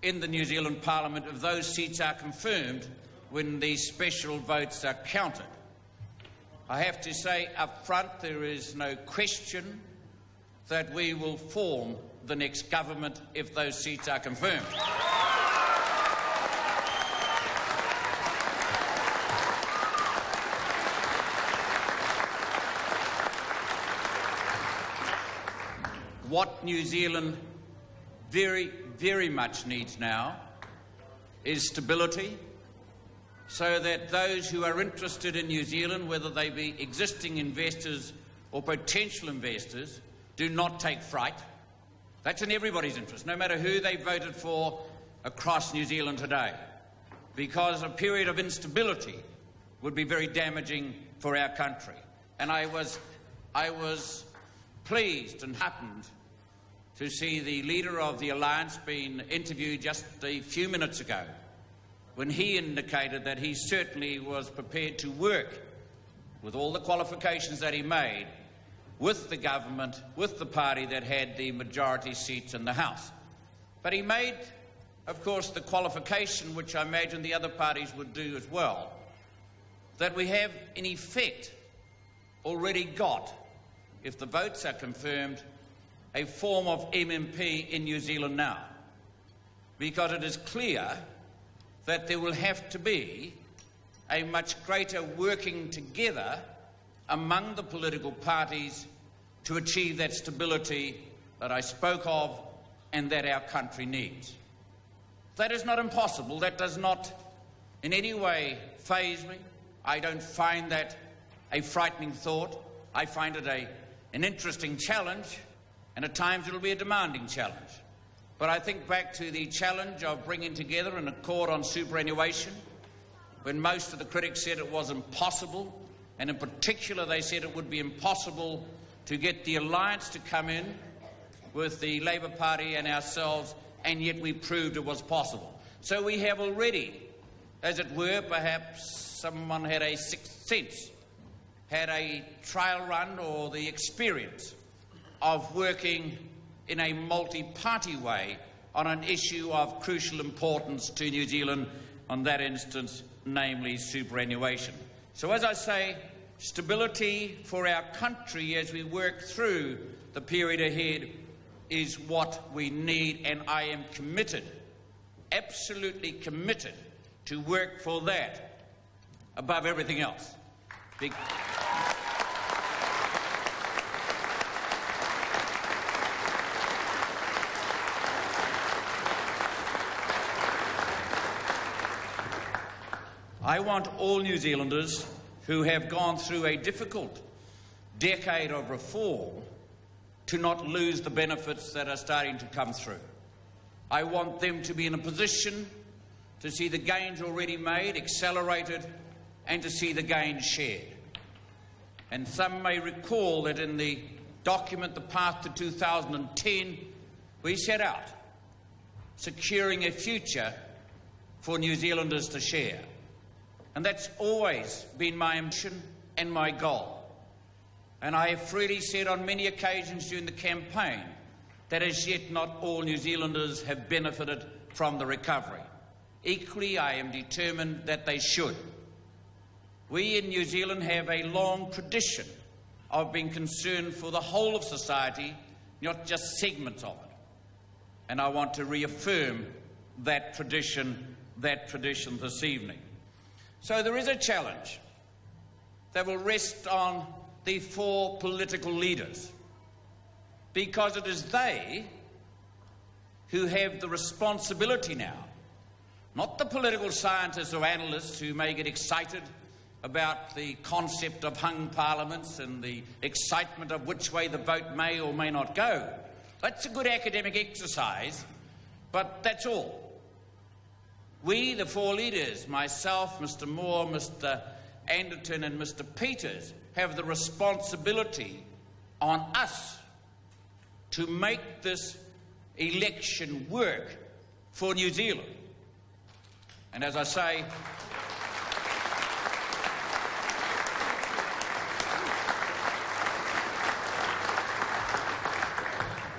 in the New Zealand Parliament if those seats are confirmed when the special votes are counted. I have to say up front, there is no question that we will form the next government if those seats are confirmed. What New Zealand very, very much needs now is stability, so that those who are interested in New Zealand, whether they be existing investors or potential investors, do not take fright. That's in everybody's interest, no matter who they voted for across New Zealand today, because a period of instability would be very damaging for our country. And I was pleased and heartened to see the leader of the Alliance being interviewed just a few minutes ago, when he indicated that he certainly was prepared to work with all the qualifications that he made with the government, with the party that had the majority seats in the House. But he made, of course, the qualification, which I imagine the other parties would do as well, that we have, in effect, already got, if the votes are confirmed, a form of MMP in New Zealand now, because it is clear that there will have to be a much greater working together among the political parties to achieve that stability that I spoke of and that our country needs. That is not impossible. That does not in any way faze me. I don't find that a frightening thought. I find it an interesting challenge, and at times it will be a demanding challenge. But I think back to the challenge of bringing together an accord on superannuation, when most of the critics said it was impossible, and in particular they said it would be impossible to get the Alliance to come in with the Labour Party and ourselves, and yet we proved it was possible. So we have already, as it were, perhaps someone had a sixth sense, had a trial run or the experience of working in a multi-party way on an issue of crucial importance to New Zealand, on that instance, namely superannuation. So as I say, stability for our country as we work through the period ahead is what we need, and I am committed, absolutely committed, to work for that above everything else. I want all New Zealanders who have gone through a difficult decade of reform to not lose the benefits that are starting to come through. I want them to be in a position to see the gains already made accelerated and to see the gains shared. And some may recall that in the document, The Path to 2010, we set out securing a future for New Zealanders to share. And that's always been my ambition and my goal. And I have freely said on many occasions during the campaign that as yet not all New Zealanders have benefited from the recovery. Equally, I am determined that they should. We in New Zealand have a long tradition of being concerned for the whole of society, not just segments of it. And I want to reaffirm that tradition this evening. So there is a challenge that will rest on the four political leaders, because it is they who have the responsibility now, not the political scientists or analysts who may get excited about the concept of hung parliaments and the excitement of which way the vote may or may not go. That's a good academic exercise, but that's all. We, the four leaders, myself, Mr. Moore, Mr. Anderton and Mr. Peters, have the responsibility on us to make this election work for New Zealand. And as I say,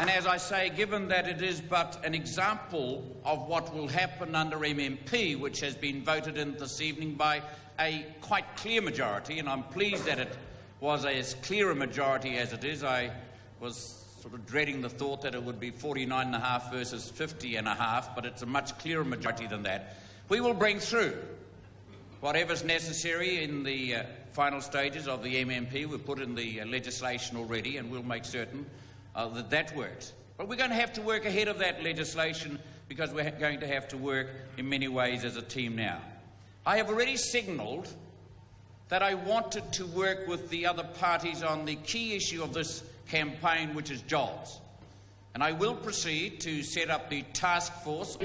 And as I say, given that it is but an example of what will happen under MMP, which has been voted in this evening by a quite clear majority, and I'm pleased that it was as clear a majority as it is. I was sort of dreading the thought that it would be 49.5 versus 50.5, but it's a much clearer majority than that. We will bring through whatever's necessary in the final stages of the MMP. We've put in the legislation already, and we'll make certain that that works. But we're going to have to work ahead of that legislation because we're going to have to work in many ways as a team now. I have already signalled that I wanted to work with the other parties on the key issue of this campaign, which is jobs. And I will proceed to set up the task force